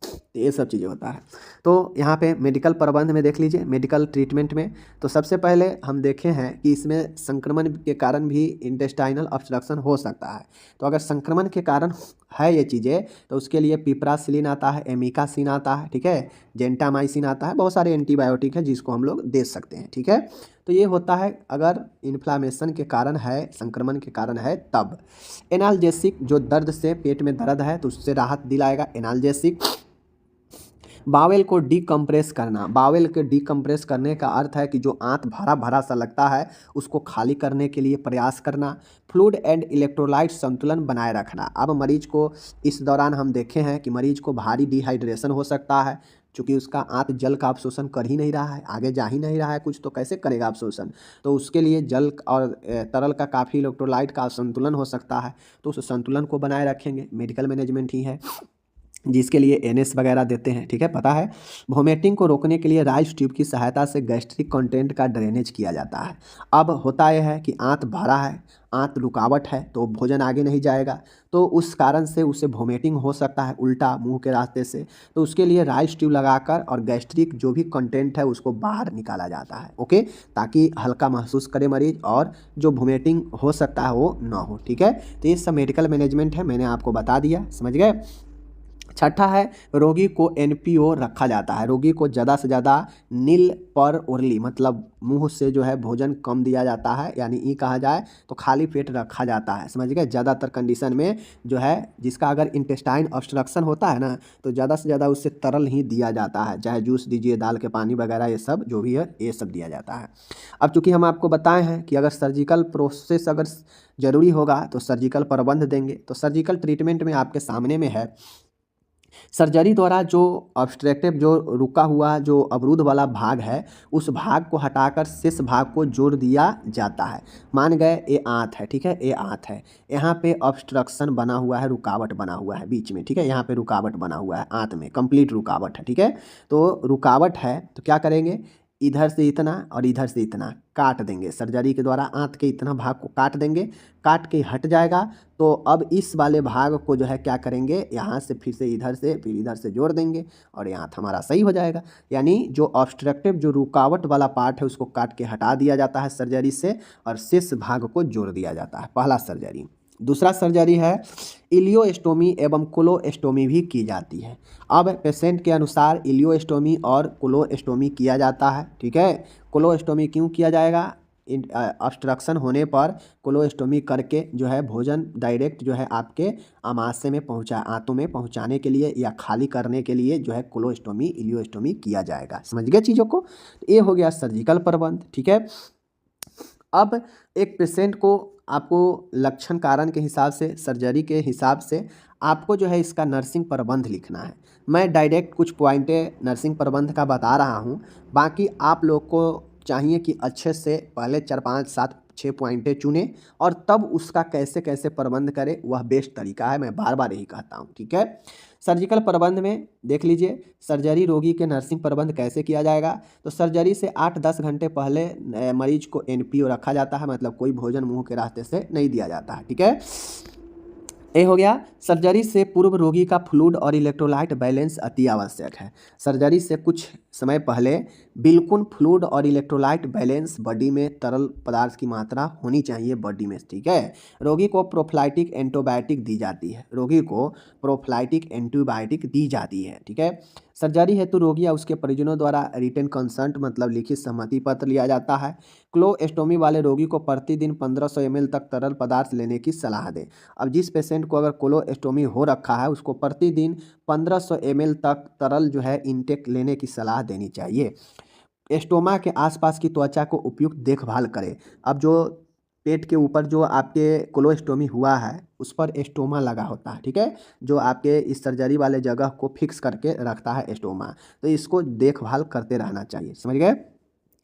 तो ये सब चीज़ें होता है। तो यहाँ पे मेडिकल प्रबंध में देख लीजिए, मेडिकल ट्रीटमेंट में, तो सबसे पहले हम देखे हैं कि इसमें संक्रमण के कारण भी इंटेस्टाइनल ऑब्स्ट्रक्शन हो सकता है। तो अगर संक्रमण के कारण है ये चीज़ें, तो उसके लिए पिप्रासिलिन आता है, एमिकासिन आता है, ठीक है, जेंटामाइसिन आता है, बहुत सारे एंटीबायोटिक है जिसको हम लोग दे सकते हैं, ठीक है। तो ये होता है अगर इन्फ्लामेशन के कारण है, संक्रमण के कारण है तब। एनाल्जेसिक, जो दर्द से, पेट में दर्द है तो उससे राहत दिलाएगा, एनाल्जेसिक। बावेल को डीकम्प्रेस करना, बावेल के डीकम्प्रेस करने का अर्थ है कि जो आंत भरा भरा सा लगता है उसको खाली करने के लिए प्रयास करना। फ्लूइड एंड इलेक्ट्रोलाइट संतुलन बनाए रखना। अब मरीज को इस दौरान हम देखे हैं कि मरीज को भारी डिहाइड्रेशन हो सकता है, चूँकि उसका आंत जल का अवशोषण कर ही नहीं रहा है, आगे जा ही नहीं रहा है कुछ, तो कैसे करेगा अवशोषण। तो उसके लिए जल और तरल का काफ़ी इलेक्ट्रोलाइट का असंतुलन हो सकता है, तो उस संतुलन को बनाए रखेंगे मेडिकल मैनेजमेंट ही है, जिसके लिए एनएस वगैरह देते हैं, ठीक है, पता है। वोमिटिंग को रोकने के लिए राइस ट्यूब की सहायता से गैस्ट्रिक कंटेंट का ड्रेनेज किया जाता है। अब होता यह है कि आंत भरा है, आंत रुकावट है, तो भोजन आगे नहीं जाएगा, तो उस कारण से उसे वोमिटिंग हो सकता है उल्टा मुंह के रास्ते से। तो उसके लिए राइस ट्यूब लगाकर और गैस्ट्रिक जो भी कंटेंट है उसको बाहर निकाला जाता है, ओके, ताकि हल्का महसूस करे मरीज और जो वोमिटिंग हो सकता है वो ना हो, ठीक है। तो ये सब मेडिकल मैनेजमेंट है, मैंने आपको बता दिया, समझ गए। छठा है, रोगी को एनपीओ रखा जाता है। रोगी को ज़्यादा से ज़्यादा नील पर ओरली मतलब मुंह से जो है भोजन कम दिया जाता है, यानी ई कहा जाए तो खाली पेट रखा जाता है, समझ गए। ज़्यादातर कंडीशन में जो है जिसका अगर इंटेस्टाइन ऑब्स्ट्रक्शन होता है ना, तो ज़्यादा से ज़्यादा उससे तरल ही दिया जाता है, चाहे जूस दीजिए, दाल के पानी वगैरह, ये सब जो भी है ये सब दिया जाता है। अब चूँकि हम आपको बताए हैं कि अगर सर्जिकल प्रोसेस अगर ज़रूरी होगा तो सर्जिकल प्रबंध देंगे। तो सर्जिकल ट्रीटमेंट में आपके सामने में है, सर्जरी द्वारा जो ऑब्स्ट्रक्टिव जो रुका हुआ जो अवरुद्ध वाला भाग है, उस भाग को हटाकर शेष भाग को जोड़ दिया जाता है। मान गए ये आंत है, ठीक है, ये आंत है, यहाँ पे ऑब्स्ट्रक्शन बना हुआ है, रुकावट बना हुआ है बीच में, ठीक है, यहाँ पे रुकावट बना हुआ है आंत में, कंप्लीट रुकावट है, ठीक है। तो रुकावट है तो क्या करेंगे, इधर से इतना और इधर से इतना काट देंगे, सर्जरी के द्वारा आंत के इतना भाग को काट देंगे, काट के हट जाएगा। तो अब इस वाले भाग को जो है क्या करेंगे, यहाँ से फिर से इधर से फिर इधर से जोड़ देंगे और यहाँ हमारा सही हो जाएगा। यानी जो ऑब्स्ट्रक्टिव जो रुकावट वाला पार्ट है उसको काट के हटा दिया जाता है सर्जरी से और शेष भाग को जोड़ दिया जाता है, पहला सर्जरी। दूसरा सर्जरी है इलियोस्टोमी एवं कोलोस्टोमी भी की जाती है। अब पेशेंट के अनुसार इलियोस्टोमी और कोलोस्टोमी किया जाता है, ठीक है। कोलोस्टोमी क्यों किया जाएगा, ऑब्स्ट्रक्शन होने पर कोलोस्टोमी करके जो है भोजन डायरेक्ट जो है आपके आमाशय में आंतों में पहुंचाने के लिए या खाली करने के लिए जो है कोलोस्टोमी इलियोस्टोमी किया जाएगा, समझ गए चीज़ों को। ये हो गया सर्जिकल प्रबंध, ठीक है। अब एक पेशेंट को आपको लक्षण कारण के हिसाब से, सर्जरी के हिसाब से आपको जो है इसका नर्सिंग प्रबंध लिखना है। मैं डायरेक्ट कुछ पॉइंटें नर्सिंग प्रबंध का बता रहा हूँ, बाकी आप लोग को चाहिए कि अच्छे से पहले 4 5 7 6 पॉइंटें चुने और तब उसका कैसे कैसे प्रबंध करें, वह बेस्ट तरीका है, मैं बार बार यही कहता हूँ, ठीक है। सर्जिकल प्रबंध में देख लीजिए, सर्जरी रोगी के नर्सिंग प्रबंध कैसे किया जाएगा। तो सर्जरी से 8-10 घंटे पहले मरीज को एनपीओ रखा जाता है, मतलब कोई भोजन मुंह के रास्ते से नहीं दिया जाता है, ठीक है। ये हो गया। सर्जरी से पूर्व रोगी का फ्लूइड और इलेक्ट्रोलाइट बैलेंस अति आवश्यक है। सर्जरी से कुछ समय पहले बिल्कुल फ्लूइड और इलेक्ट्रोलाइट बैलेंस, बॉडी में तरल पदार्थ की मात्रा होनी चाहिए बॉडी में, ठीक है। रोगी को प्रोफिलाइटिक एंटीबायोटिक दी जाती है, रोगी को प्रोफिलाइटिक एंटीबायोटिक दी जाती है, ठीक है। सर्जरी हेतु रोगी या उसके परिजनों द्वारा रिटन कंसेंट मतलब लिखित सहमति पत्र लिया जाता है। क्लोस्टोमी वाले रोगी को प्रतिदिन 1500 ml तक तरल पदार्थ लेने की सलाह दें। अब जिस पेशेंट को अगर कोलोस्टोमी हो रखा है उसको प्रतिदिन 1500 ml तक तरल जो है इंटेक लेने की सलाह देनी चाहिए। एस्टोमा के आसपास की त्वचा को उपयुक्त देखभाल करें। अब जो पेट के ऊपर जो आपके कोलोस्टोमी हुआ है उस पर एस्टोमा लगा होता है, ठीक है, जो आपके इस सर्जरी वाले जगह को फिक्स करके रखता है एस्टोमा, तो इसको देखभाल करते रहना चाहिए, समझ गए।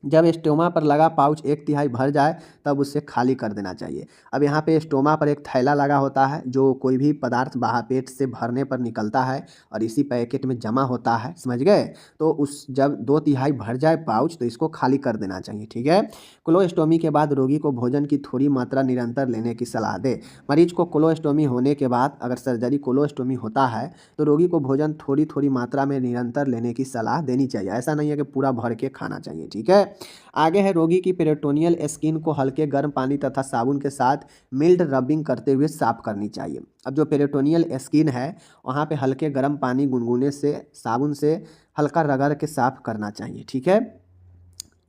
जब स्टोमा पर लगा पाउच 1/3 भर जाए तब उसे खाली कर देना चाहिए। अब यहाँ पे स्टोमा पर एक थैला लगा होता है जो कोई भी पदार्थ बाहर पेट से भरने पर निकलता है और इसी पैकेट में जमा होता है, समझ गए। तो उस जब 2/3 भर जाए पाउच तो इसको खाली कर देना चाहिए, ठीक है। कोलोस्टोमी के बाद रोगी को भोजन की थोड़ी मात्रा निरंतर लेने की सलाह दे। मरीज को कोलोस्टोमी होने के बाद अगर सर्जरी कोलोस्टोमी होता है तो रोगी को भोजन थोड़ी थोड़ी मात्रा में निरंतर लेने की सलाह देनी चाहिए, ऐसा नहीं है कि पूरा भर के खाना चाहिए, ठीक है। आगे है, रोगी की पेरिटोनियल स्किन को हल्के गर्म पानी तथा साबुन के साथ मिल्ड रबिंग करते हुए साफ करनी चाहिए। अब जो पेरिटोनियल स्किन है वहाँ पे हल्के गर्म पानी गुनगुने से साबुन से हल्का रगड़ के साफ करना चाहिए, ठीक है।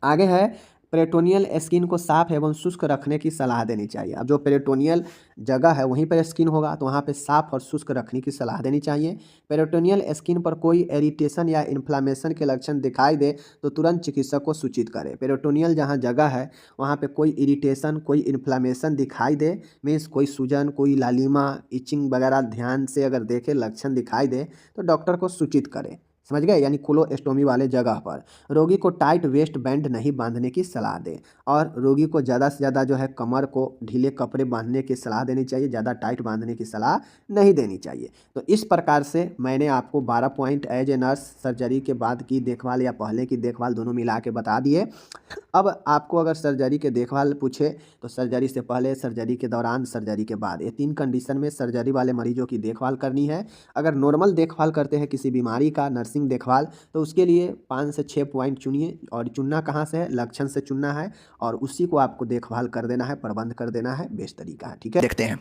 आगे है, पेरिटोनियल स्किन को साफ एवं शुष्क रखने की सलाह देनी चाहिए। अब जो पेरिटोनियल जगह है वहीं पर स्किन होगा तो वहाँ पे साफ और शुष्क रखने की सलाह देनी चाहिए। पेरिटोनियल स्किन पर कोई इरिटेशन या इन्फ्लामेशन के लक्षण दिखाई दे तो तुरंत चिकित्सक को सूचित करें। पेरिटोनियल जहाँ जगह है वहाँ पे कोई इरिटेशन कोई इन्फ्लामेशन दिखाई दे, मीन्स कोई सूजन कोई लालिमा इचिंग वगैरह ध्यान से अगर देखे लक्षण दिखाई दे तो डॉक्टर को सूचित करें, समझ गए, यानी कोलोस्टोमी वाले जगह पर। रोगी को टाइट वेस्ट बैंड नहीं बांधने की सलाह दें, और रोगी को ज़्यादा से ज़्यादा जो है कमर को ढीले कपड़े बांधने की सलाह देनी चाहिए, ज़्यादा टाइट बांधने की सलाह नहीं देनी चाहिए। तो इस प्रकार से मैंने आपको 12 point as a nurse surgery के बाद की देखभाल या पहले की देखभाल दोनों मिला के बता दिए। अब आपको अगर सर्जरी के देखभाल पूछे तो सर्जरी से पहले, सर्जरी के दौरान, सर्जरी के बाद, ये 3 कंडीशन में सर्जरी वाले मरीजों की देखभाल करनी है। अगर नॉर्मल देखभाल करते हैं किसी बीमारी का, नर्सिंग देखभाल, तो उसके लिए 5 से 6 पॉइंट चुनिए। और चुनना कहाँ से है? लक्षण से चुनना है, और उसी को आपको देखभाल कर देना है, प्रबंध कर देना है, बेस्ट तरीका है। ठीक है, देखते हैं।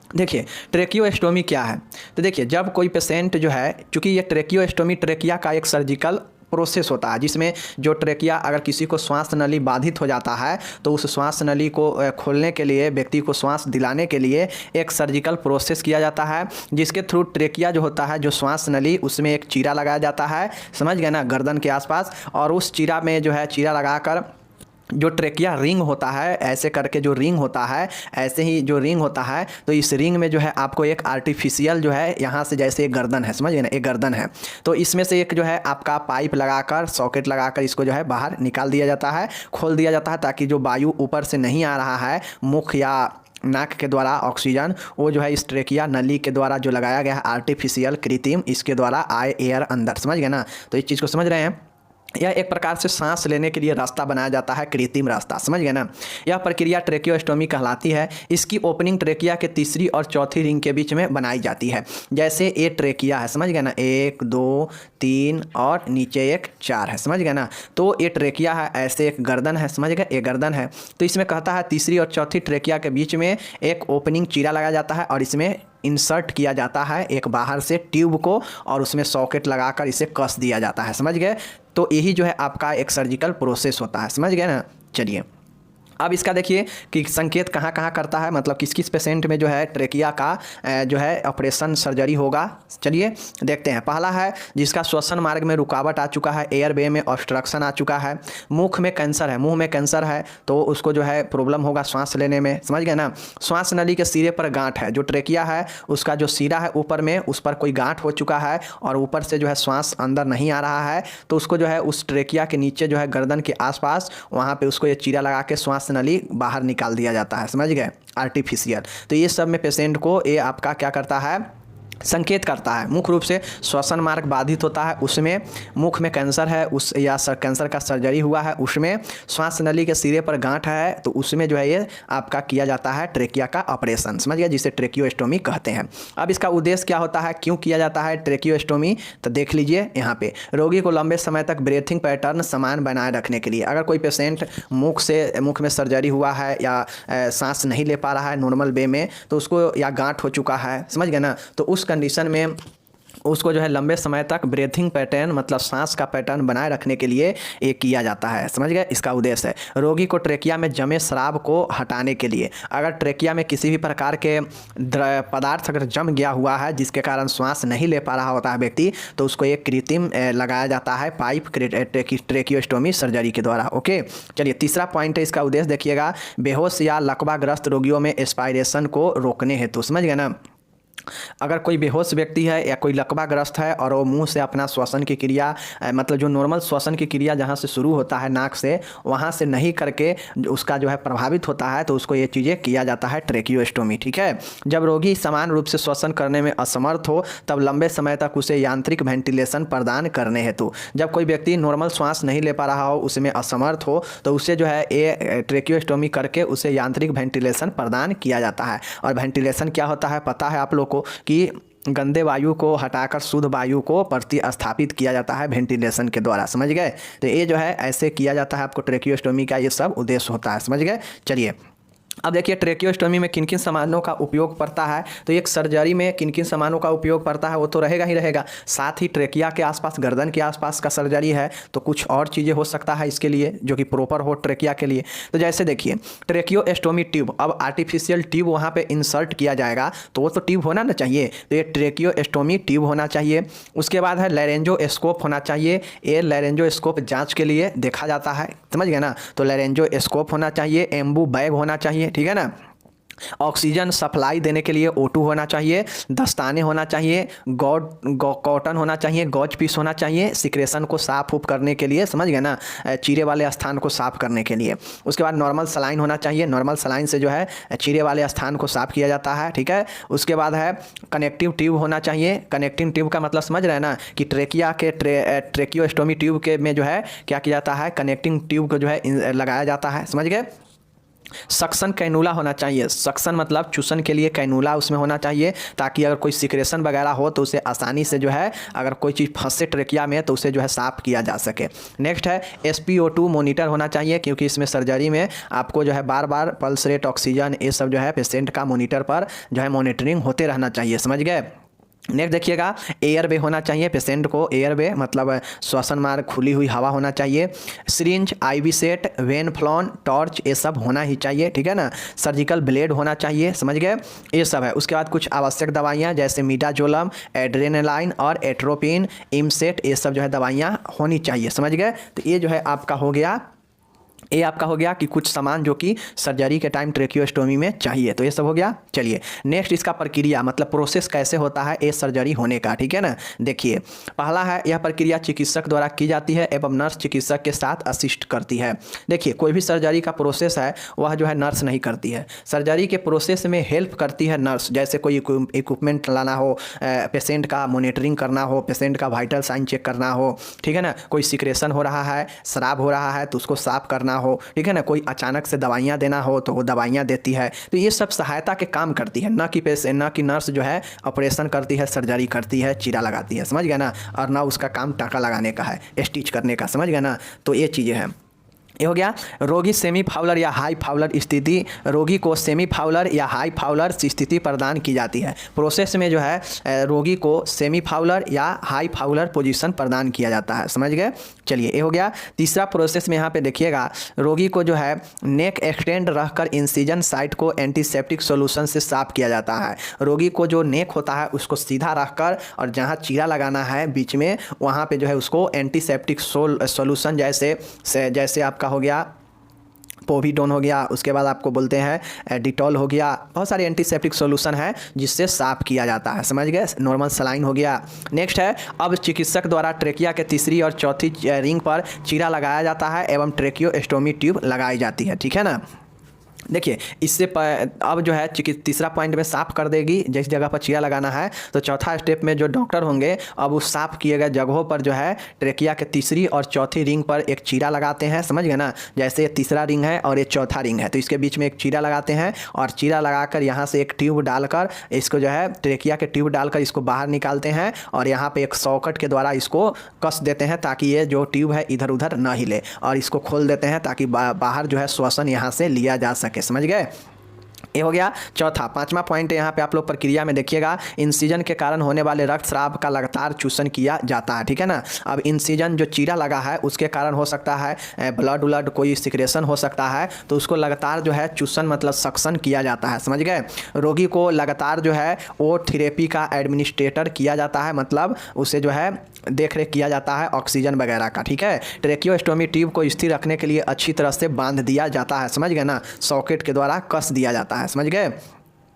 देखिए ट्रेकियोस्टोमी क्या है। तो देखिए जब कोई पेशेंट जो है, चूँकि ये ट्रेकियोस्टोमी ट्रेकिया का एक सर्जिकल प्रोसेस होता है, जिसमें जो ट्रेकिया, अगर किसी को श्वास नली बाधित हो जाता है तो उस श्वास नली को खोलने के लिए, व्यक्ति को श्वास दिलाने के लिए एक सर्जिकल प्रोसेस किया जाता है, जिसके थ्रू ट्रेकिया जो होता है, जो श्वास नली, उसमें एक चीरा लगाया जाता है, समझ गए ना, गर्दन के आसपास। और उस चीरा में जो है, चीरा लगाकर जो ट्रेकिया रिंग होता है, ऐसे करके जो रिंग होता है, ऐसे ही जो रिंग होता है, तो इस रिंग में जो है आपको एक आर्टिफिशियल जो है, यहाँ से जैसे एक गर्दन है, समझिए ना, एक गर्दन है, तो इसमें से एक जो है आपका पाइप लगाकर, सॉकेट लगाकर इसको जो है बाहर निकाल दिया जाता है, खोल दिया जाता है, ताकि जो वायु ऊपर से नहीं आ रहा है मुख या नाक के द्वारा ऑक्सीजन, वो जो है इस ट्रेकिया नली के द्वारा जो लगाया गया है आर्टिफिशियल, कृत्रिम, इसके द्वारा आए एयर अंदर, समझ गए ना। तो इस चीज़ को समझ रहे हैं। यह एक प्रकार से सांस लेने के लिए रास्ता बनाया जाता है, कृत्रिम रास्ता, समझ गए ना। यह प्रक्रिया ट्रेकियोस्टोमी कहलाती है। इसकी ओपनिंग ट्रेकिया के तीसरी और चौथी रिंग के बीच में बनाई जाती है। जैसे ये ट्रेकिया है, समझ गए ना, 1 2 3 और नीचे एक 4 है, समझ गए ना। तो ये ट्रेकिया है, ऐसे एक गर्दन है, समझ गए, एक गर्दन है। तो इसमें कहता है तीसरी और चौथी ट्रेकिया के बीच में एक ओपनिंग चीरा लगाया जाता है, और इसमें इंसर्ट किया जाता है एक बाहर से ट्यूब को, और उसमें सॉकेट लगाकर इसे कस दिया जाता है, समझ गए। तो यही जो है आपका एक सर्जिकल प्रोसेस होता है, समझ गए ना। चलिए अब इसका देखिए कि संकेत कहाँ कहाँ करता है, मतलब किस किस पेशेंट में जो है ट्रेकिया का जो है ऑपरेशन सर्जरी होगा। चलिए देखते हैं। पहला है जिसका श्वसन मार्ग में रुकावट आ चुका है, एयरवे में ऑब्स्ट्रक्शन आ चुका है, मुख में कैंसर है, मुंह में कैंसर है, तो उसको जो है प्रॉब्लम होगा सांस लेने में, समझ गए ना। श्वास नली के सिरे पर गांठ है, जो ट्रेकिया है उसका जो सिरा है ऊपर में, उस पर कोई गांठ हो चुका है और ऊपर से जो है श्वास अंदर नहीं आ रहा है, तो उसको जो है उस ट्रेकिया के नीचे जो है गर्दन के आसपास, वहाँ पे उसको ये चीरा लगा के श्वास नली बाहर निकाल दिया जाता है, समझ गए, आर्टिफिशियल। तो ये सब में पेशेंट को ये आपका क्या करता है, संकेत करता है। मुख्य रूप से श्वसन मार्ग बाधित होता है, उसमें मुख में कैंसर है, उस या कैंसर का सर्जरी हुआ है, उसमें श्वास नली के सिरे पर गांठ है, तो उसमें जो है ये आपका किया जाता है ट्रेकिया का ऑपरेशन, समझ गया, जिसे ट्रेकियोस्टोमी कहते हैं। अब इसका उद्देश्य क्या होता है, क्यों किया जाता है ट्रेकियोस्टोमी, तो देख लीजिए यहाँ पे। रोगी को लंबे समय तक ब्रीथिंग पैटर्न समान बनाए रखने के लिए। अगर कोई पेशेंट मुख में सर्जरी हुआ है या सांस नहीं ले पा रहा है नॉर्मल वे में, तो उसको, या गांठ हो चुका है, समझ गए ना, तो उस कंडीशन में उसको जो है लंबे समय तक ब्रीथिंग पैटर्न, मतलब सांस का पैटर्न बनाए रखने के लिए ये किया जाता है, समझ गए। इसका उद्देश्य है रोगी को ट्रेकिया में जमे शराब को हटाने के लिए। अगर ट्रेकिया में किसी भी प्रकार के पदार्थ अगर जम गया हुआ है जिसके कारण श्वास नहीं ले पा रहा होता है व्यक्ति, तो उसको एक कृत्रिम लगाया जाता है पाइप, ट्रेकियोस्टोमी सर्जरी के द्वारा। ओके, चलिए तीसरा पॉइंट है, इसका उद्देश्य देखिएगा, बेहोश या लकवाग्रस्त रोगियों में एस्पायरेशन को रोकने हेतु, समझ गए ना। अगर कोई बेहोश व्यक्ति है या कोई लकवाग्रस्त है और वो मुंह से अपना श्वसन की क्रिया, मतलब जो नॉर्मल श्वसन की क्रिया जहाँ से शुरू होता है नाक से, वहाँ से नहीं करके उसका जो है प्रभावित होता है, तो उसको ये चीज़ें किया जाता है ट्रेकियोस्टोमी, ठीक है। जब रोगी समान रूप से श्वसन करने में असमर्थ हो, तब लंबे समय तक उसे यांत्रिक वेंटिलेशन प्रदान करने हेतु, जब कोई व्यक्ति नॉर्मल श्वास नहीं ले पा रहा हो, उसमें असमर्थ हो, तो उसे जो है ये ट्रेकियोस्टोमी करके उसे यांत्रिक वेंटिलेशन प्रदान किया जाता है। और वेंटिलेशन क्या होता है पता है आप लोग को, कि गंदे वायु को हटाकर शुद्ध वायु को प्रतिस्थापित किया जाता है वेंटिलेशन के द्वारा, समझ गए। तो ये जो है ऐसे किया जाता है, आपको ट्रेकियोस्टोमी का ये सब उद्देश्य होता है, समझ गए। चलिए अब देखिए ट्रेकियोस्टोमी में किन किन सामानों का उपयोग पड़ता है। तो एक सर्जरी में किन किन सामानों का उपयोग पड़ता है वो तो रहेगा ही रहेगा, साथ ही ट्रेकिया के आसपास, गर्दन के आसपास का सर्जरी है तो कुछ और चीज़ें हो सकता है इसके लिए जो कि प्रॉपर हो ट्रेकिया के लिए। तो जैसे देखिए ट्रेकियोस्टोमी ट्यूब, अब आर्टिफिशियल ट्यूब वहाँ पे इंसर्ट किया जाएगा, तो वो तो ट्यूब होना ना चाहिए, तो ये ट्रेकियोस्टोमी ट्यूब होना चाहिए। उसके बाद है लैरेंजोस्कोप होना चाहिए, ये लैरेंजोस्कोप जाँच के लिए देखा जाता है, समझ गए ना। तो लैरेंजोस्कोप होना चाहिए, एम्बू बैग होना चाहिए, ठीक है ना। ऑक्सीजन सप्लाई देने के लिए O2 होना चाहिए, दस्ताने होना चाहिए, कॉटन होना चाहिए, गॉज पीस होना चाहिए सिक्रेशन को साफ उफ करने के लिए, समझ गए ना, चीरे वाले स्थान को साफ करने के लिए। उसके बाद नॉर्मल सलाइन होना चाहिए, नॉर्मल सलाइन से जो है चीरे वाले स्थान को साफ किया जाता है, ठीक है। उसके बाद है कनेक्टिव ट्यूब होना चाहिए। कनेक्टिव ट्यूब का मतलब समझ रहे हैं ना कि ट्रेकिया के ट्रेकियोस्टोमी ट्यूब के में जो है क्या किया जाता है, कनेक्टिंग ट्यूब को जो है लगाया जाता है, समझ गए। सक्शन कैनुला होना चाहिए। सक्शन मतलब चूसन के लिए कैनुला उसमें होना चाहिए, ताकि अगर कोई सिक्रेशन वगैरह हो तो उसे आसानी से जो है, अगर कोई चीज़ फंसे ट्रेकिया में तो उसे जो है साफ किया जा सके। नेक्स्ट है SpO2 मॉनिटर होना चाहिए, क्योंकि इसमें सर्जरी में आपको जो है बार बार पल्स रेट, ऑक्सीजन, ये सब जो है पेशेंट का मॉनिटर पर जो है मॉनिटरिंग होते रहना चाहिए, समझ गए। नेक्स्ट देखिएगा एयरवे होना चाहिए, पेशेंट को एयरवे मतलब श्वसन मार्ग, खुली हुई हवा होना चाहिए। Syringe, IV set, when flown, torch, ये सब होना ही चाहिए, ठीक है ना। सर्जिकल ब्लेड होना चाहिए, समझ गए, ये सब है। उसके बाद कुछ आवश्यक दवाइयाँ जैसे मीडाजोलम, एड्रेनालाइन और एट्रोपिन, इमसेट, ये सब जो है दवाइयाँ होनी चाहिए, समझ गए। तो ये जो है आपका हो गया, ये आपका हो गया कि कुछ सामान जो कि सर्जरी के टाइम ट्रेकियोस्टोमी में चाहिए, तो ये सब हो गया। चलिए नेक्स्ट इसका प्रक्रिया मतलब प्रोसेस कैसे होता है ये सर्जरी होने का, ठीक है ना। देखिए पहला है, यह प्रक्रिया चिकित्सक द्वारा की जाती है एवं नर्स चिकित्सक के साथ असिस्ट करती है। देखिए कोई भी सर्जरी का प्रोसेस है वह जो है नर्स नहीं करती है, सर्जरी के प्रोसेस में हेल्प करती है नर्स। जैसे कोई इक्विपमेंट लाना हो, पेशेंट का मॉनिटरिंग करना हो, पेशेंट का वाइटल साइन चेक करना हो, ठीक है ना, कोई सिक्रेशन हो रहा है, शराब हो रहा है तो उसको साफ करना हो, ठीक है ना, कोई अचानक से दवाइयाँ देना हो तो वो दवाइयाँ देती है। तो ये सब सहायता के काम करती है, ना कि नर्स जो है ऑपरेशन करती है, सर्जरी करती है, चीरा लगाती है, समझ गया ना। और ना उसका काम टाका लगाने का है, स्टिच करने का, समझ गया ना। तो ये चीज़ें हैं। ये हो गया रोगी सेमी फाउलर या हाई फाउलर स्थिति, रोगी को सेमी फाउलर या हाई फाउलर स्थिति प्रदान की जाती है। प्रोसेस में जो है रोगी को सेमी फाउलर या हाई फाउलर पोजीशन प्रदान किया जाता है, समझ गए। चलिए ये हो गया। तीसरा प्रोसेस में यहाँ पे देखिएगा, रोगी को जो है नेक एक्सटेंड रखकर इंसिजन साइट को एंटीसेप्टिक सोल्यूशन से साफ किया जाता है। रोगी को जो नेक होता है उसको सीधा रखकर और जहाँ चीरा लगाना है बीच में वहाँ पे जो है उसको एंटीसेप्टिक सोल्यूशन जैसे आपका हो गया पोविडोन हो गया, उसके बाद आपको बोलते हैं डिटॉल हो गया, बहुत सारे एंटीसेप्टिक सॉल्यूशन है जिससे साफ किया जाता है, समझ गए। नॉर्मल सलाइन हो गया। नेक्स्ट है, अब चिकित्सक द्वारा ट्रेकिया के तीसरी और चौथी रिंग पर चीरा लगाया जाता है एवं ट्रेकियोस्टोमी ट्यूब लगाई जाती है, ठीक है ना। देखिए इससे अब जो है तीसरा पॉइंट में साफ़ कर देगी जिस जगह पर चीरा लगाना है। तो चौथा स्टेप में जो डॉक्टर होंगे अब उस साफ़ किए गए जगहों पर जो है ट्रेकिया के तीसरी और चौथी रिंग पर एक चीरा लगाते हैं, समझ गए ना। जैसे ये तीसरा रिंग है और ये चौथा रिंग है तो इसके बीच में एक चीरा लगाते हैं और चीरा लगाकर यहाँ से एक ट्यूब डालकर इसको जो है ट्रेकिया के ट्यूब डालकर इसको बाहर निकालते हैं और यहाँ पर एक सॉकेट के द्वारा इसको कस देते हैं ताकि ये जो ट्यूब है इधर उधर न हिले, और इसको खोल देते हैं ताकि बाहर जो है श्वसन यहाँ से लिया जा सके, समझ गए। ये हो गया चौथा। पांचवा पॉइंट यहाँ पे आप लोग प्रक्रिया में देखिएगा, इंसिजन के कारण होने वाले रक्तस्राव का लगातार चूसन किया जाता है, ठीक है ना। अब इंसिजन जो चीरा लगा है उसके कारण हो सकता है ब्लड कोई सिक्रेशन हो सकता है, तो उसको लगातार जो है चूसन मतलब सक्शन किया जाता है, समझ गए। रोगी को लगातार जो है वो थेरेपी का एडमिनिस्ट्रेटर किया जाता है, मतलब उसे जो है देख रेख किया जाता है ऑक्सीजन वगैरह का, ठीक है। ट्रेकियोस्टोमी ट्यूब को स्थिर रखने के लिए अच्छी तरह से बांध दिया जाता है, समझ गए ना, सॉकेट के द्वारा कस दिया जाता है, समझ गए।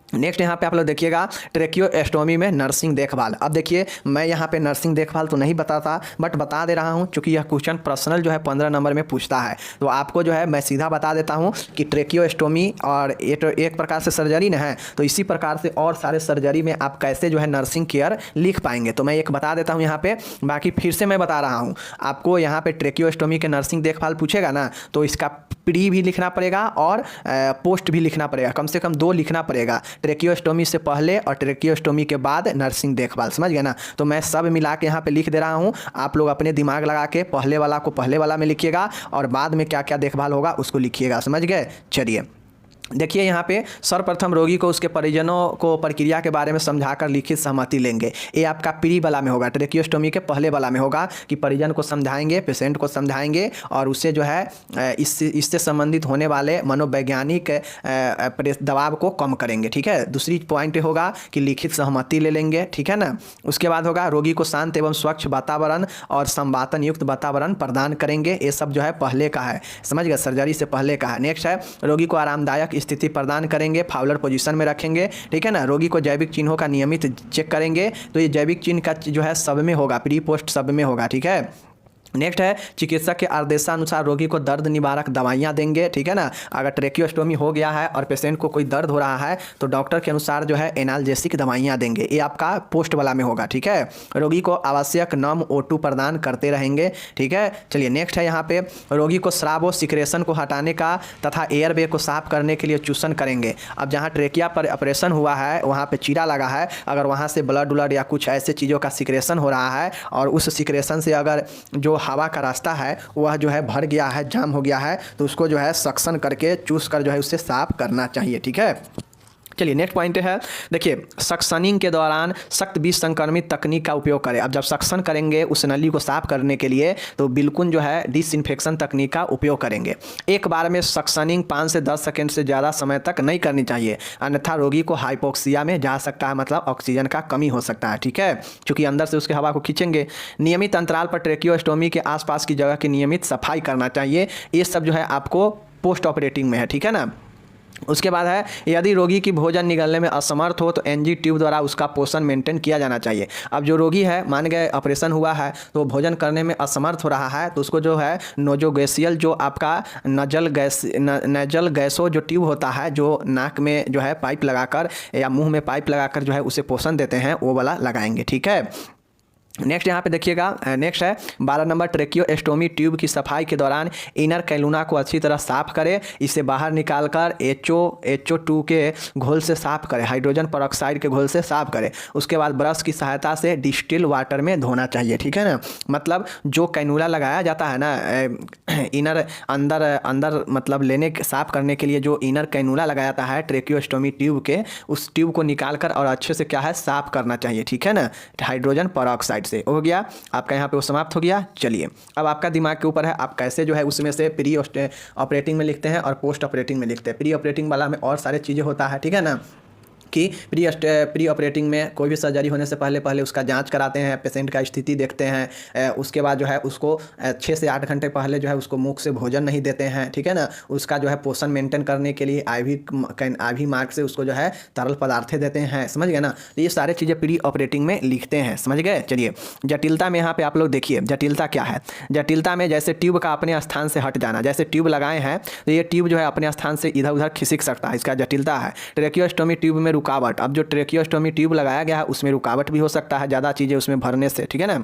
नेक्स्ट यहाँ पे आप लोग देखिएगा ट्रेकियोस्टोमी में नर्सिंग देखभाल। अब देखिए मैं यहाँ पे नर्सिंग देखभाल तो नहीं बताता बट बता दे रहा हूँ क्योंकि यह क्वेश्चन पर्सनल जो है 15 नंबर में पूछता है, तो आपको जो है मैं सीधा बता देता हूँ कि ट्रेकियोस्टोमी और एक प्रकार से सर्जरी न है, तो इसी प्रकार से और सारे सर्जरी में आप कैसे जो है नर्सिंग केयर लिख पाएंगे, तो मैं एक बता देता हूँ यहाँ पे। बाकी फिर से मैं बता रहा हूँ आपको, यहाँ पे ट्रेकियोस्टोमी के नर्सिंग देखभाल पूछेगा ना तो इसका प्री भी लिखना पड़ेगा और पोस्ट भी लिखना पड़ेगा, कम से कम 2 लिखना पड़ेगा, ट्रेकियोस्टोमी से पहले और ट्रेकियोस्टोमी के बाद नर्सिंग देखभाल, समझ गए ना। तो मैं सब मिला के यहाँ पे लिख दे रहा हूँ, आप लोग अपने दिमाग लगा के पहले वाला को पहले वाला में लिखिएगा और बाद में क्या क्या देखभाल होगा उसको लिखिएगा, समझ गए। चलिए देखिए यहाँ पे सर्वप्रथम रोगी को उसके परिजनों को प्रक्रिया के बारे में समझाकर लिखित सहमति लेंगे। ये आपका प्री वाला में होगा, ट्रेकियोस्टोमी के पहले वाला में होगा कि परिजन को समझाएंगे, पेशेंट को समझाएंगे और उससे जो है इससे संबंधित होने वाले मनोवैज्ञानिक दबाव को कम करेंगे, ठीक है। दूसरी पॉइंट होगा कि लिखित सहमति ले लेंगे, ठीक है ना। उसके बाद होगा रोगी को शांत एवं स्वच्छ वातावरण और संवातन युक्त वातावरण प्रदान करेंगे। ये सब जो है पहले का है, समझ गए, सर्जरी से पहले का है। नेक्स्ट है रोगी को आरामदायक आवश्यक स्थिति प्रदान करेंगे, फाउलर पोजीशन में रखेंगे, ठीक है ना। रोगी को जैविक चिन्हों का नियमित चेक करेंगे, तो ये जैविक चिन्ह का जो है सब में होगा, प्री पोस्ट सब में होगा, ठीक है। नेक्स्ट है चिकित्सक के आदेशानुसार रोगी को दर्द निवारक दवाइयाँ देंगे, ठीक है ना। अगर ट्रेकियोस्टोमी हो गया है और पेशेंट को कोई दर्द हो रहा है तो डॉक्टर के अनुसार जो है एनाल्जेसिक दवाइयाँ देंगे, ये आपका पोस्ट वाला में होगा, ठीक है। रोगी को आवश्यक नम O2 प्रदान करते रहेंगे, ठीक है। चलिए नेक्स्ट है यहाँ पे रोगी को स्राव और सिक्रेशन को हटाने का तथा एयरवे को साफ करने के लिए चूसन करेंगे। अब जहाँ ट्रेकिया पर ऑपरेशन हुआ है, वहाँ पे चीरा लगा है, अगर वहाँ से ब्लड या कुछ ऐसे चीज़ों का सिक्रेशन हो रहा है और उस सिक्रेशन से अगर जो हवा का रास्ता है वह जो है भर गया है, जाम हो गया है, तो उसको जो है सक्शन करके चूस कर जो है उससे साफ करना चाहिए, ठीक है। चलिए नेक्स्ट पॉइंट है, देखिए सक्शनिंग के दौरान सख्त विष संक्रमित तकनीक का उपयोग करें। अब जब सक्शन करेंगे उस नली को साफ करने के लिए तो बिल्कुल जो है डिसइंफेक्शन तकनीक का उपयोग करेंगे। एक बार में सक्शनिंग 5 से 10 सेकेंड से ज़्यादा समय तक नहीं करनी चाहिए, अन्यथा रोगी को हाइपोक्सिया में जा सकता है, मतलब ऑक्सीजन का कमी हो सकता है, ठीक है, क्योंकि अंदर से उसके हवा को खींचेंगे। नियमित अंतराल पर ट्रेकियोस्टोमी के आसपास की जगह की नियमित सफाई करना चाहिए। ये सब जो है आपको पोस्ट ऑपरेटिंग में है, ठीक है ना। उसके बाद है यदि रोगी की भोजन निगलने में असमर्थ हो तो एनजी ट्यूब द्वारा उसका पोषण मेंटेन किया जाना चाहिए। अब जो रोगी है, मान गए ऑपरेशन हुआ है तो भोजन करने में असमर्थ हो रहा है, तो उसको जो है नोजोगेसियल जो आपका नजल गैसो जो ट्यूब होता है, जो नाक में जो है पाइप लगाकर या मुंह में पाइप लगाकर जो है उसे पोषण देते हैं, वो वाला लगाएंगे, ठीक है। नेक्स्ट यहाँ पे देखिएगा, नेक्स्ट है 12 नंबर ट्रेकियोस्टोमी ट्यूब की सफाई के दौरान इनर कैलुना को अच्छी तरह साफ करें, इसे बाहर निकालकर HO2 के घोल से साफ करें, हाइड्रोजन पेरोक्साइड के घोल से साफ करें। उसके बाद ब्रश की सहायता से डिस्टिल वाटर में धोना चाहिए, ठीक है ना। मतलब जो कैनुला लगाया जाता है ना, इनर अंदर मतलब लेने साफ करने के लिए जो इनर कैनुला लगाया जाता है ट्रेकियोस्टोमी ट्यूब के, उस ट्यूब को निकालकर और अच्छे से क्या है साफ करना चाहिए, ठीक है ना, हाइड्रोजन पेरोक्साइड से। हो गया आपका यहाँ पे वो समाप्त हो गया। चलिए अब आपका दिमाग के ऊपर है, आप कैसे जो है उसमें से प्री ऑपरेटिंग में लिखते हैं और पोस्ट ऑपरेटिंग में लिखते हैं। प्री ऑपरेटिंग वाला में और सारे चीज़ें होता है, ठीक है ना, कि प्री ऑपरेटिंग में कोई भी सर्जरी होने से पहले उसका जांच कराते हैं, पेशेंट का स्थिति देखते हैं, उसके बाद जो है उसको 6 से 8 घंटे पहले जो है उसको मुख से भोजन नहीं देते हैं, ठीक है ना। उसका जो है पोषण मेंटेन करने के लिए IV मार्ग से उसको जो है तरल पदार्थ देते हैं, समझ गए ना। तो ये सारे चीज़ें प्री ऑपरेटिंग में लिखते हैं, समझ गए। चलिए जटिलता में यहाँ पर आप लोग देखिए जटिलता क्या है। जटिलता में जैसे ट्यूब का अपने स्थान से हट जाना, जैसे ट्यूब लगाए हैं तो ये ट्यूब जो है अपने स्थान से इधर उधर खिसक सकता है, इसका जटिलता है। ट्रेकियोस्टोमी ट्यूब में रुकावट, अब जो ट्रेकियोस्टोमी ट्यूब लगाया गया है उसमें रुकावट भी हो सकता है ज़्यादा चीज़ें उसमें भरने से, ठीक है ना।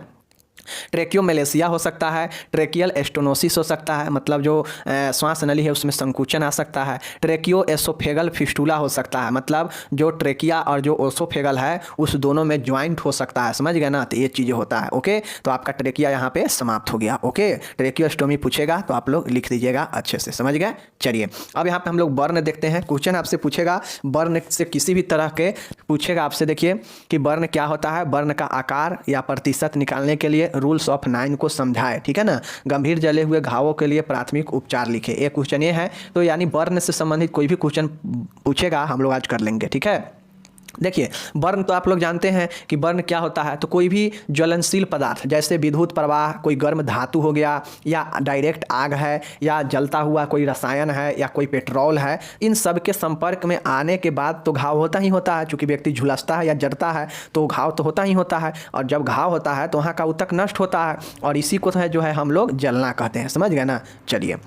ट्रेकियोमेलेसिया हो सकता है, ट्रेकियल एस्टोनोसिस हो सकता है, मतलब जो श्वास नली है उसमें संकुचन आ सकता है। ट्रेकियो एसोफेगल फिस्टूला हो सकता है, मतलब जो ट्रेकिया और जो ओसोफेगल है उस दोनों में ज्वाइंट हो सकता है, समझ गए ना। तो ये चीज़ें होता है, ओके। तो आपका ट्रेकिया यहाँ पे समाप्त हो गया, ओके। ट्रेकियोस्टोमी पूछेगा तो आप लोग लिख दीजिएगा अच्छे से, समझ गए। चलिए अब यहाँ पे हम लोग बर्न देखते हैं। क्वेश्चन आपसे पूछेगा बर्न से, किसी भी तरह के पूछेगा आपसे, देखिए कि बर्न क्या होता है, बर्न का आकार या प्रतिशत निकालने के लिए रूल्स ऑफ 9 को समझाए, ठीक है ना। गंभीर जले हुए घावों के लिए प्राथमिक उपचार लिखे, एक क्वेश्चन ये है। तो यानी बर्न से संबंधित कोई भी क्वेश्चन पूछेगा हम लोग आज कर लेंगे, ठीक है। देखिए बर्न तो आप लोग जानते हैं कि बर्न क्या होता है, तो कोई भी ज्वलनशील पदार्थ जैसे विद्युत प्रवाह, कोई गर्म धातु हो गया, या डायरेक्ट आग है, या जलता हुआ कोई रसायन है, या कोई पेट्रोल है, इन सब के संपर्क में आने के बाद तो घाव होता ही होता है। चूँकि व्यक्ति झुलसता है या जड़ता है तो घाव तो होता ही होता है, और जब घाव होता है तो वहाँ का ऊतक नष्ट होता है, और इसी को जो है हम लोग जलना कहते हैं, समझ गए ना। चलिए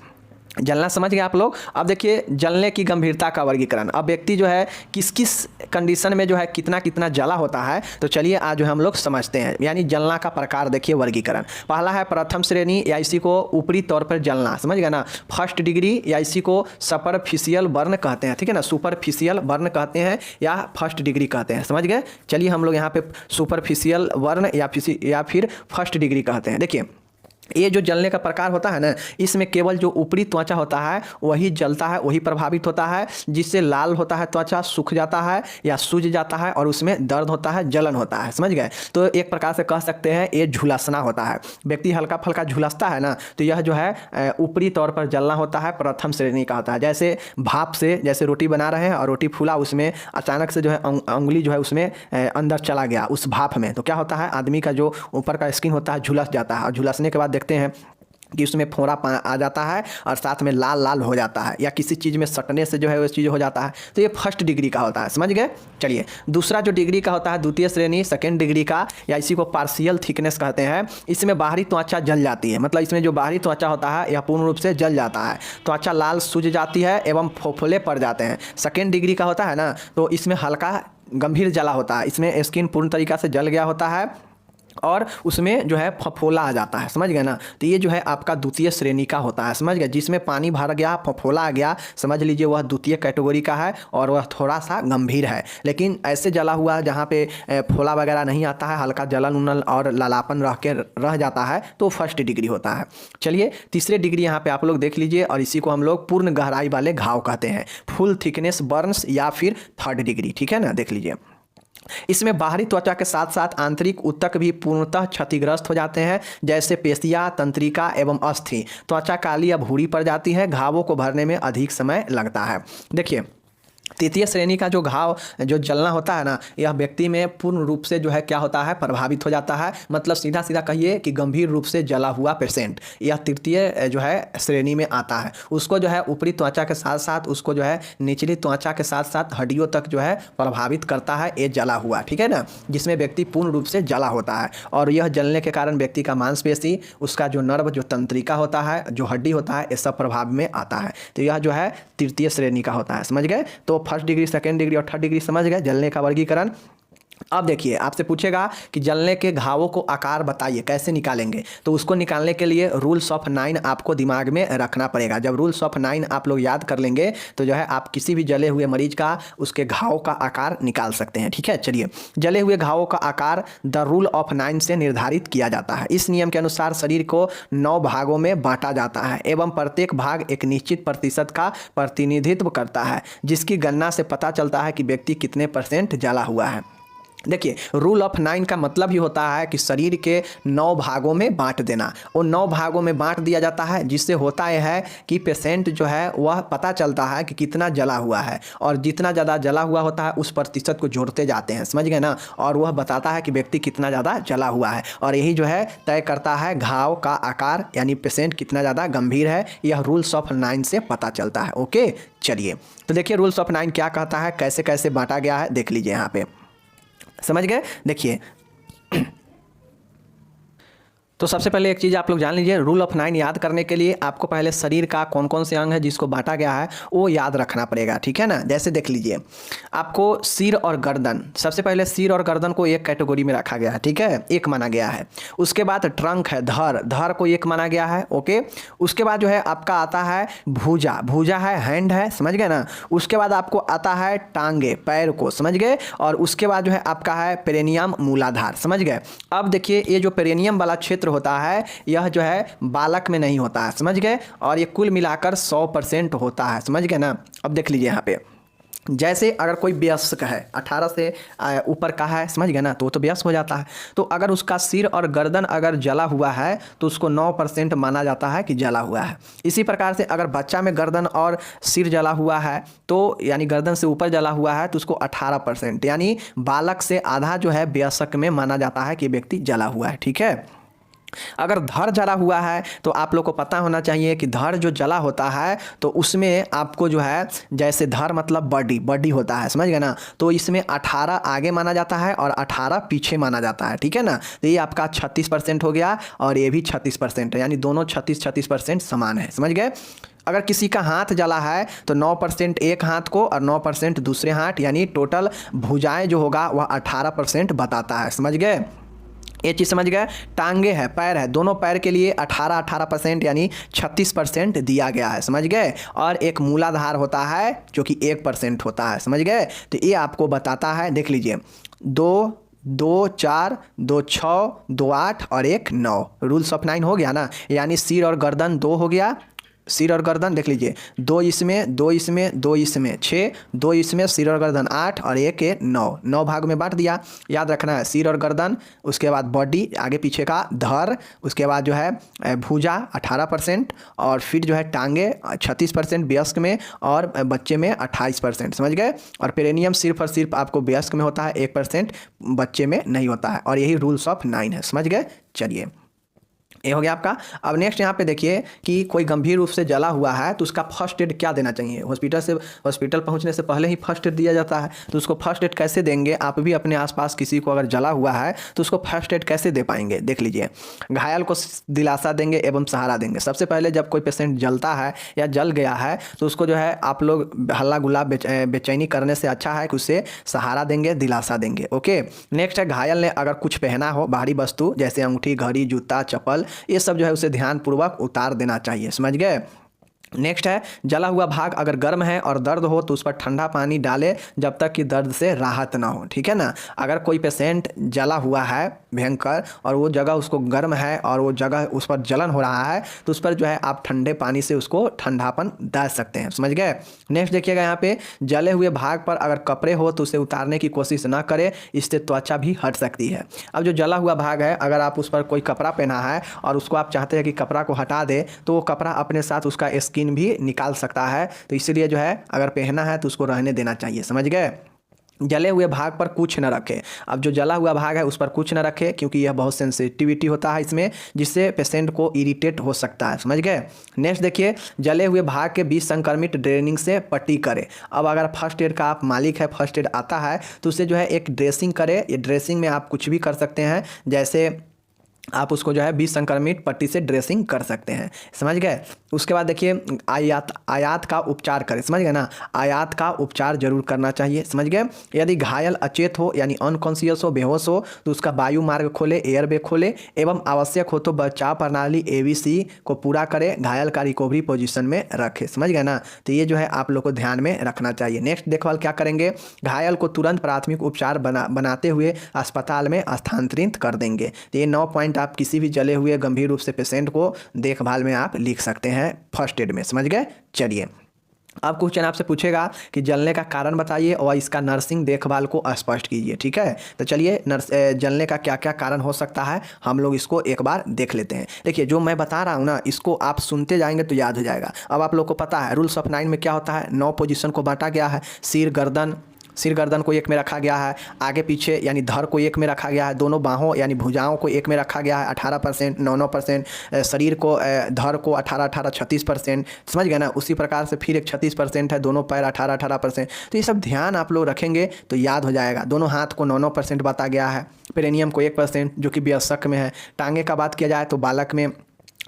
जलना समझ गए आप लोग। अब देखिए जलने की गंभीरता का वर्गीकरण, अब व्यक्ति जो है किस किस कंडीशन में जो है कितना कितना जला होता है, तो चलिए आज जो हम लोग समझते हैं। यानी जलना का प्रकार देखिए वर्गीकरण, पहला है प्रथम श्रेणी या इसी को ऊपरी तौर पर जलना, समझ गए ना। फर्स्ट डिग्री या इसी को सुपरफिशियल बर्न कहते हैं, ठीक है ना, सुपरफिशियल बर्न कहते हैं या फर्स्ट डिग्री कहते हैं, समझ गए। चलिए हम लोग यहाँ पे सुपरफिशियल बर्न या फिर फर्स्ट डिग्री कहते हैं। देखिए ये जो जलने का प्रकार होता है ना, इसमें केवल जो ऊपरी त्वचा होता है वही जलता है, वही प्रभावित होता है, जिससे लाल होता है त्वचा, सूख जाता है या सूज जाता है, और उसमें दर्द होता है, जलन होता है, समझ गए। तो एक प्रकार से कह सकते हैं ये झुलसना होता है। व्यक्ति हल्का फल्का झुलसता है ना, तो यह जो है ऊपरी तौर पर जलना होता है, प्रथम श्रेणी का होता है। जैसे भाप से, जैसे रोटी बना रहे हैं और रोटी फूला, उसमें अचानक से जो है उंगली जो है उसमें अंदर चला गया उस भाप में, तो क्या होता है आदमी का जो ऊपर का स्किन होता है झुलस जाता है, और झुलसने के बाद देखते हैं कि उसमें फोड़ा आ जाता है और साथ में लाल लाल हो जाता है, या किसी चीज़ में सटने से जो है वो चीज़ हो जाता है, तो ये फर्स्ट डिग्री का होता है। समझ गए। चलिए दूसरा जो डिग्री का होता है द्वितीय श्रेणी, सेकेंड डिग्री का, या इसी को पार्शियल थिकनेस कहते हैं। इसमें बाहरी त्वचा जल जाती है, मतलब इसमें जो बाहरी त्वचा होता है यह पूर्ण रूप से जल जाता है, त्वचा लाल सूज जाती है एवं फोफोले पड़ जाते हैं। सेकेंड डिग्री का होता है ना, तो इसमें हल्का गंभीर जला होता है, इसमें स्किन पूर्ण तरीका से जल गया होता है और उसमें जो है फफोला आ जाता है। समझ गए ना। तो ये जो है आपका द्वितीय श्रेणी का होता है। समझ गए। जिसमें पानी भर गया, फफोला आ गया, समझ लीजिए वह द्वितीय कैटेगरी का है और वह थोड़ा सा गंभीर है। लेकिन ऐसे जला हुआ जहाँ पे फोला वगैरह नहीं आता है, हल्का जलन उनल और लालापन रह जाता है, तो फर्स्ट डिग्री होता है। चलिए तीसरे डिग्री यहाँ पे आप लोग देख लीजिए, और इसी को हम लोग पूर्ण गहराई वाले घाव कहते हैं, फुल थिकनेस बर्न्स, या फिर थर्ड डिग्री। ठीक है ना। देख लीजिए इसमें बाहरी त्वचा के साथ साथ आंतरिक ऊतक भी पूर्णतः क्षतिग्रस्त हो जाते हैं, जैसे पेशियां, तंत्रिका एवं अस्थि। त्वचा काली या भूरी पड़ जाती है, घावों को भरने में अधिक समय लगता है। देखिए तृतीय श्रेणी का जो घाव जो जलना होता है ना, यह व्यक्ति में पूर्ण रूप से जो है क्या होता है, प्रभावित हो जाता है। मतलब सीधा सीधा कहिए कि गंभीर रूप से जला हुआ पेशेंट, यह तृतीय जो है श्रेणी में आता है। उसको जो है ऊपरी त्वचा के साथ साथ उसको जो है निचली त्वचा के साथ साथ हड्डियों तक जो है प्रभावित करता है ये जला हुआ। ठीक है ना। जिसमें व्यक्ति पूर्ण रूप से जला होता है, और यह जलने के कारण व्यक्ति का मांसपेशी, उसका जो नर्व, जो तंत्रिका होता है, जो हड्डी होता है, ये सब प्रभाव में आता है। तो यह जो है तृतीय श्रेणी का होता है। समझ गए। तो फर्स्ट डिग्री, सेकेंड डिग्री और थर्ड डिग्री समझ गए जलने का वर्गीकरण। अब देखिए आपसे पूछेगा कि जलने के घावों को आकार बताइए, कैसे निकालेंगे। तो उसको निकालने के लिए रूल्स ऑफ 9 आपको दिमाग में रखना पड़ेगा। जब रूल्स ऑफ 9 आप लोग याद कर लेंगे तो जो है आप किसी भी जले हुए मरीज का उसके घाव का आकार निकाल सकते हैं। ठीक है। चलिए जले हुए घावों का आकार द रूल ऑफ 9 से निर्धारित किया जाता है। इस नियम के अनुसार शरीर को 9 भागों में बांटा जाता है एवं प्रत्येक भाग एक निश्चित प्रतिशत का प्रतिनिधित्व करता है, जिसकी गणना से पता चलता है कि व्यक्ति कितने % जला हुआ है। देखिए रूल ऑफ 9 का मतलब ही होता है कि शरीर के 9 भागों में बांट देना। और 9 भागों में बांट दिया जाता है, जिससे होता यह है कि पेशेंट जो है वह पता चलता है कि कितना जला हुआ है, और जितना ज़्यादा जला हुआ होता है उस प्रतिशत को जोड़ते जाते हैं। समझ गए ना। और वह बताता है कि व्यक्ति कितना ज़्यादा जला हुआ है, और यही जो है तय करता है घाव का आकार, यानी पेशेंट कितना ज़्यादा गंभीर है। यह रूल्स ऑफ 9 से पता चलता है। ओके। चलिए तो देखिए रूल्स ऑफ 9 क्या कहता है, कैसे कैसे बांटा गया है, देख लीजिए यहाँ पे। समझ गए। देखिए तो सबसे पहले एक चीज़ आप लोग जान लीजिए, रूल ऑफ 9 याद करने के लिए आपको पहले शरीर का कौन कौन से अंग है जिसको बांटा गया है वो याद रखना पड़ेगा। ठीक है ना। जैसे देख लीजिए आपको सिर और गर्दन, सबसे पहले सिर और गर्दन को एक कैटेगरी में रखा गया है। ठीक है, एक माना गया है। उसके बाद ट्रंक है, धड़ को एक माना गया है। ओके। उसके बाद जो है आपका आता है भुजा, भुजा है हैंड है, समझ गए ना। उसके बाद आपको आता है टांगे, पैर को, समझ गए। और उसके बाद जो है आपका है पेरेनियम, मूलाधार, समझ गए। अब देखिए ये जो पेरेनियम वाला क्षेत्र होता है यह जो है बालक में नहीं होता है, समझ गए। और ये कुल मिलाकर 100% होता है, समझ गए ना। अब देख लीजिए यहाँ पे, जैसे अगर कोई वयस्क है 18 से ऊपर का है, समझ गए ना, तो वयस्क हो जाता है। तो अगर उसका सिर और गर्दन अगर जला हुआ है तो उसको 9% माना जाता है कि जला हुआ है। इसी प्रकार से अगर बच्चा में गर्दन और सिर जला हुआ है तो यानी गर्दन से ऊपर जला हुआ है तो उसको 18%, यानी बालक से आधा जो है वयस्क में माना जाता है कि व्यक्ति जला हुआ है। ठीक है। अगर धड़ जला हुआ है तो आप लोग को पता होना चाहिए कि धड़ जो जला होता है तो उसमें आपको जो है, जैसे धड़ मतलब बॉडी होता है, समझ गए ना। तो इसमें 18 आगे माना जाता है और 18 पीछे माना जाता है। ठीक है ना। तो ये आपका 36% हो गया और ये भी 36% है, यानी दोनों 36% समान है, समझ गए। अगर किसी का हाथ जला है तो 9% एक हाथ को और 9% दूसरे हाथ, यानी टोटल भुजाएं जो होगा वह 18% बताता है, समझ गए। ये चीज़ समझ गए। टांगे है, पैर है, दोनों पैर के लिए 18% यानी 36% दिया गया है, समझ गए। और एक मूलाधार होता है जो कि 1% होता है, समझ गए। तो ये आपको बताता है, देख लीजिए 2 4 2 6 2 8 और 1 9, रूल्स ऑफ 9 हो गया ना। यानी सिर और गर्दन 2 हो गया, सिर और गर्दन देख लीजिए 2 इसमें 2 इसमें 2 इसमें 6, 2 इसमें सिर और गर्दन 8 और 1 9 भाग में बांट दिया। याद रखना है सिर और गर्दन, उसके बाद बॉडी आगे पीछे का धड़, उसके बाद जो है भुजा 18% और फिर जो है टांगे 36% वयस्क में और बच्चे में 28%, समझ गए। और पेरेनियम सिर्फ और सिर्फ आपको वयस्क में होता है, 1% बच्चे में नहीं होता है। और यही रूल्स ऑफ 9 है, समझ गए। चलिए ये हो गया आपका। अब नेक्स्ट यहाँ पे देखिए कि कोई गंभीर रूप से जला हुआ है तो उसका फर्स्ट एड क्या देना चाहिए। हॉस्पिटल पहुँचने से पहले ही फर्स्ट एड दिया जाता है, तो उसको फर्स्ट एड कैसे देंगे। आप भी अपने आसपास किसी को अगर जला हुआ है तो उसको फर्स्ट एड कैसे दे पाएंगे, देख लीजिए। घायल को दिलासा देंगे एवं सहारा देंगे। सबसे पहले जब कोई पेशेंट जलता है या जल गया है तो उसको जो है आप लोग हल्ला गुल्ला बेचैनी करने से अच्छा है कि उसे सहारा देंगे, दिलासा देंगे। ओके, नेक्स्ट है घायल ने अगर कुछ पहना हो भारी वस्तु जैसे अंगूठी, घड़ी, जूता, चप्पल, ये सब जो है उसे ध्यानपूर्वक उतार देना चाहिए, समझ गए। नेक्स्ट है जला हुआ भाग अगर गर्म है और दर्द हो तो उस पर ठंडा पानी डालें जब तक कि दर्द से राहत ना हो, ठीक है ना। अगर कोई पेशेंट जला हुआ है भयंकर और वो जगह उसको गर्म है और वो जगह उस पर जलन हो रहा है तो उस पर जो है आप ठंडे पानी से उसको ठंडापन डाल सकते हैं, समझ गए। नेक्स्ट देखिएगा यहाँ पे जले हुए भाग पर अगर कपड़े हो तो उसे उतारने की कोशिश ना करें, इससे त्वचा भी हट सकती है। अब जो जला हुआ भाग है अगर आप उस पर कोई कपड़ा पहना है और उसको आप चाहते हैं कि कपड़ा को हटा दे तो वो कपड़ा अपने साथ उसका स्किन भी निकाल सकता है, तो इसीलिए जो है अगर पहना है तो उसको रहने देना चाहिए, समझ गए। जले हुए भाग पर कुछ न रखें। अब जो जला हुआ भाग है उस पर कुछ न रखें क्योंकि यह बहुत सेंसिटिविटी होता है इसमें, जिससे पेशेंट को इरिटेट हो सकता है, समझ गए। नेक्स्ट देखिए जले हुए भाग के बीच संक्रमित ड्रेनिंग से पट्टी करें। अब अगर फर्स्ट एड का आप मालिक है, फर्स्ट एड आता है तो उसे जो है एक ड्रेसिंग करें। ये ड्रेसिंग में आप कुछ भी कर सकते हैं, जैसे आप उसको जो है बीच संक्रमित पट्टी से ड्रेसिंग कर सकते हैं, समझ गए। उसके बाद देखिए आयात का उपचार करें, समझ गए ना। आयात का उपचार जरूर करना चाहिए, समझ गए। यदि घायल अचेत हो यानी अनकॉन्शियस हो, बेहोश हो तो उसका वायु मार्ग खोले, एयरवे खोले एवं आवश्यक हो तो बचाव प्रणाली ABC को पूरा करें, घायल का रिकवरी पोजीशन में रखें, समझ गए ना। तो ये जो है आप लोग को ध्यान में रखना चाहिए। नेक्स्ट देखभाल क्या करेंगे, घायल को तुरंत प्राथमिक उपचार बनाते हुए अस्पताल में स्थानांतरित कर देंगे। तो ये 9 पॉइंट आप किसी भी जले हुए गंभीर रूप से पेशेंट को देखभाल में आप लिख सकते हैं फर्स्ट एड में, समझ गए। चलिए अब क्वेश्चन आपसे पूछेगा कि जलने का कारण बताइए और इसका नर्सिंग देखभाल को स्पष्ट कीजिए, ठीक है। तो चलिए जलने का क्या क्या कारण हो सकता है हम लोग इसको एक बार देख लेते हैं। देखिए जो मैं बता रहा हूँ ना इसको आप सुनते जाएंगे तो याद हो जाएगा। अब आप लोग को पता है रूल्स ऑफ 9 में क्या होता है, 9 पोजीशन को बांटा गया है। सिर गर्दन को एक में रखा गया है, आगे पीछे यानी धड़ को एक में रखा गया है, दोनों बाहों यानी भुजाओं को एक में रखा गया है 18%, 9%, शरीर को धड़ को 18 36%, समझ गए ना। उसी प्रकार से फिर एक 36% है, दोनों पैर 18%। तो ये सब ध्यान आप लोग रखेंगे तो याद हो जाएगा। दोनों हाथ को 9% बांटा गया है, पेरिनियम को 1% जो कि वयस्क में है। टांगे का बात किया जाए तो बालक में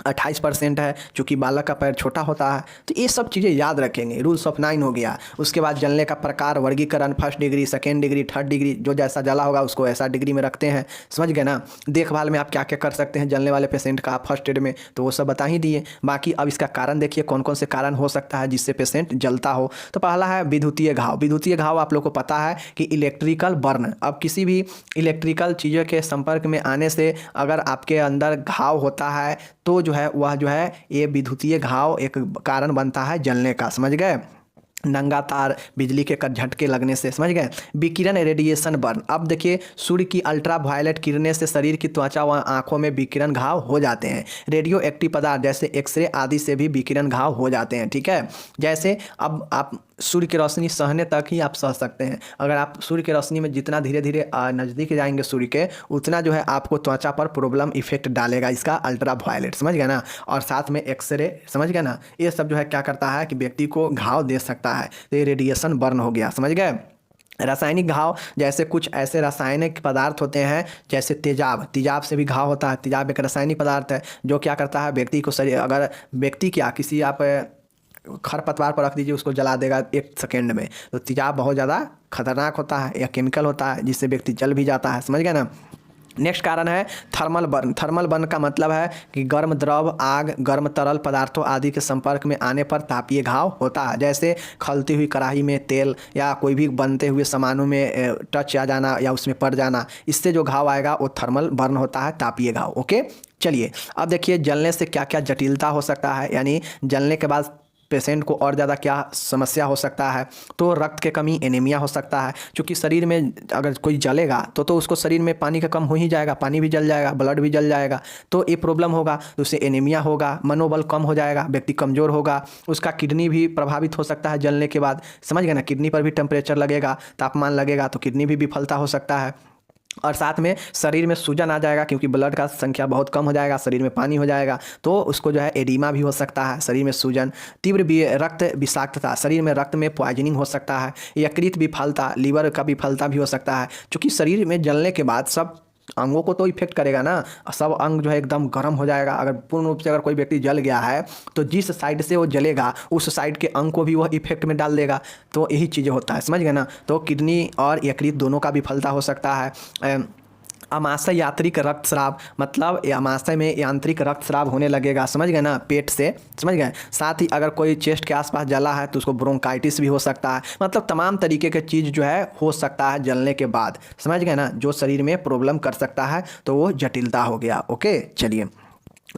28% है चूँकि बालक का पैर छोटा होता है। तो ये सब चीज़ें याद रखेंगे, रूल्स ऑफ 9 हो गया। उसके बाद जलने का प्रकार, वर्गीकरण, first degree, second degree, third degree, जो जैसा जला होगा उसको ऐसा डिग्री में रखते हैं, समझ गए ना। देखभाल में आप क्या क्या कर सकते हैं जलने वाले पेशेंट का फर्स्ट एड में, तो वो सब बता ही दिए। बाकी अब इसका कारण देखिए कौन कौन से कारण हो सकता है जिससे पेशेंट जलता हो। तो पहला है विद्युतीय घाव। विद्युतीय घाव आप लोग को पता है कि इलेक्ट्रिकल बर्न। अब किसी भी इलेक्ट्रिकल चीज़ों के संपर्क में आने से अगर आपके अंदर घाव होता है तो जो है वह जो है ये विद्युतीय घाव एक कारण बनता है जलने का, समझ गए। नंगा तार, बिजली के झटके लगने से, समझ गए। विकिरण रेडिएशन बर्न। अब देखिए सूर्य की अल्ट्रा वायलेट किरणें से शरीर की त्वचा व आंखों में विकिरण घाव हो जाते हैं। रेडियो एक्टिव पदार्थ जैसे एक्सरे आदि से भी विकिरण घाव हो जाते हैं, ठीक है। जैसे अब आप सूर्य की रोशनी सहने तक ही आप सह सकते हैं। अगर आप सूर्य की रोशनी में जितना धीरे धीरे नज़दीक जाएंगे सूर्य के उतना जो है आपको त्वचा पर प्रॉब्लम इफेक्ट डालेगा इसका अल्ट्रा वायलेट, समझ गए ना। और साथ में एक्सरे, समझ गए ना। ये सब जो है क्या करता है कि व्यक्ति को घाव दे सकता है। तो ये रेडिएशन बर्न हो गया, समझ गए। रासायनिक घाव जैसे कुछ ऐसे रासायनिक पदार्थ होते हैं जैसे तेजाब से भी घाव होता है। तेजाब एक रासायनिक पदार्थ है जो क्या करता है व्यक्ति को शरीर, अगर व्यक्ति क्या किसी आप खरपतवार पर रख दीजिए उसको जला देगा 1 सेकेंड में। तो तेजाब बहुत ज़्यादा खतरनाक होता है या केमिकल होता है जिससे व्यक्ति जल भी जाता है, समझ गए ना। नेक्स्ट कारण है थर्मल बर्न। थर्मल बर्न का मतलब है कि गर्म द्रव, आग, गर्म तरल पदार्थों आदि के संपर्क में आने पर तापीय घाव होता है। जैसे खलती हुई कढ़ाई में तेल या कोई भी बनते हुए सामानों में टच आ जाना या उसमें पड़ जाना, इससे जो घाव आएगा वो थर्मल बर्न होता है, तापीय घाव। ओके चलिए अब देखिए जलने से क्या क्या जटिलता हो सकता है, यानी जलने के बाद पेशेंट को और ज़्यादा क्या समस्या हो सकता है। तो रक्त के कमी, एनीमिया हो सकता है। क्योंकि शरीर में अगर कोई जलेगा तो उसको शरीर में पानी का कम हो ही जाएगा, पानी भी जल जाएगा, ब्लड भी जल जाएगा, तो ये प्रॉब्लम होगा। तो उससे एनीमिया होगा, मनोबल कम हो जाएगा, व्यक्ति कमज़ोर होगा। उसका किडनी भी प्रभावित हो सकता है जलने के बाद, समझ गए ना। किडनी पर भी टेम्परेचर लगेगा, तापमान लगेगा तो किडनी भी विफलता हो सकता है। और साथ में शरीर में सूजन आ जाएगा, क्योंकि ब्लड का संख्या बहुत कम हो जाएगा, शरीर में पानी हो जाएगा, तो उसको जो है एडिमा भी हो सकता है, शरीर में सूजन, तीव्र रक्त विषाक्तता, शरीर में रक्त में पॉइजनिंग हो सकता है, यकृत विफलता, लीवर का विफलता भी हो सकता है। क्योंकि शरीर में जलने के बाद सब अंगों को तो इफेक्ट करेगा ना, सब अंग जो है एकदम गर्म हो जाएगा। अगर पूर्ण रूप से अगर कोई व्यक्ति जल गया है तो जिस साइड से वो जलेगा उस साइड के अंग को भी वह इफेक्ट में डाल देगा। तो यही चीज़ें होता है, समझ गए ना। तो किडनी और यकृत दोनों का विफलता हो सकता है। आमाशय यांत्रिक रक्तस्राव, मतलब आमाशय में यांत्रिक रक्तस्राव होने लगेगा, समझ गए ना, पेट से, समझ गए। साथ ही अगर कोई चेस्ट के आसपास जला है तो उसको ब्रोंकाइटिस भी हो सकता है। मतलब तमाम तरीके के चीज़ जो है हो सकता है जलने के बाद, समझ गए ना, जो शरीर में प्रॉब्लम कर सकता है, तो वो जटिलता हो गया। ओके, चलिए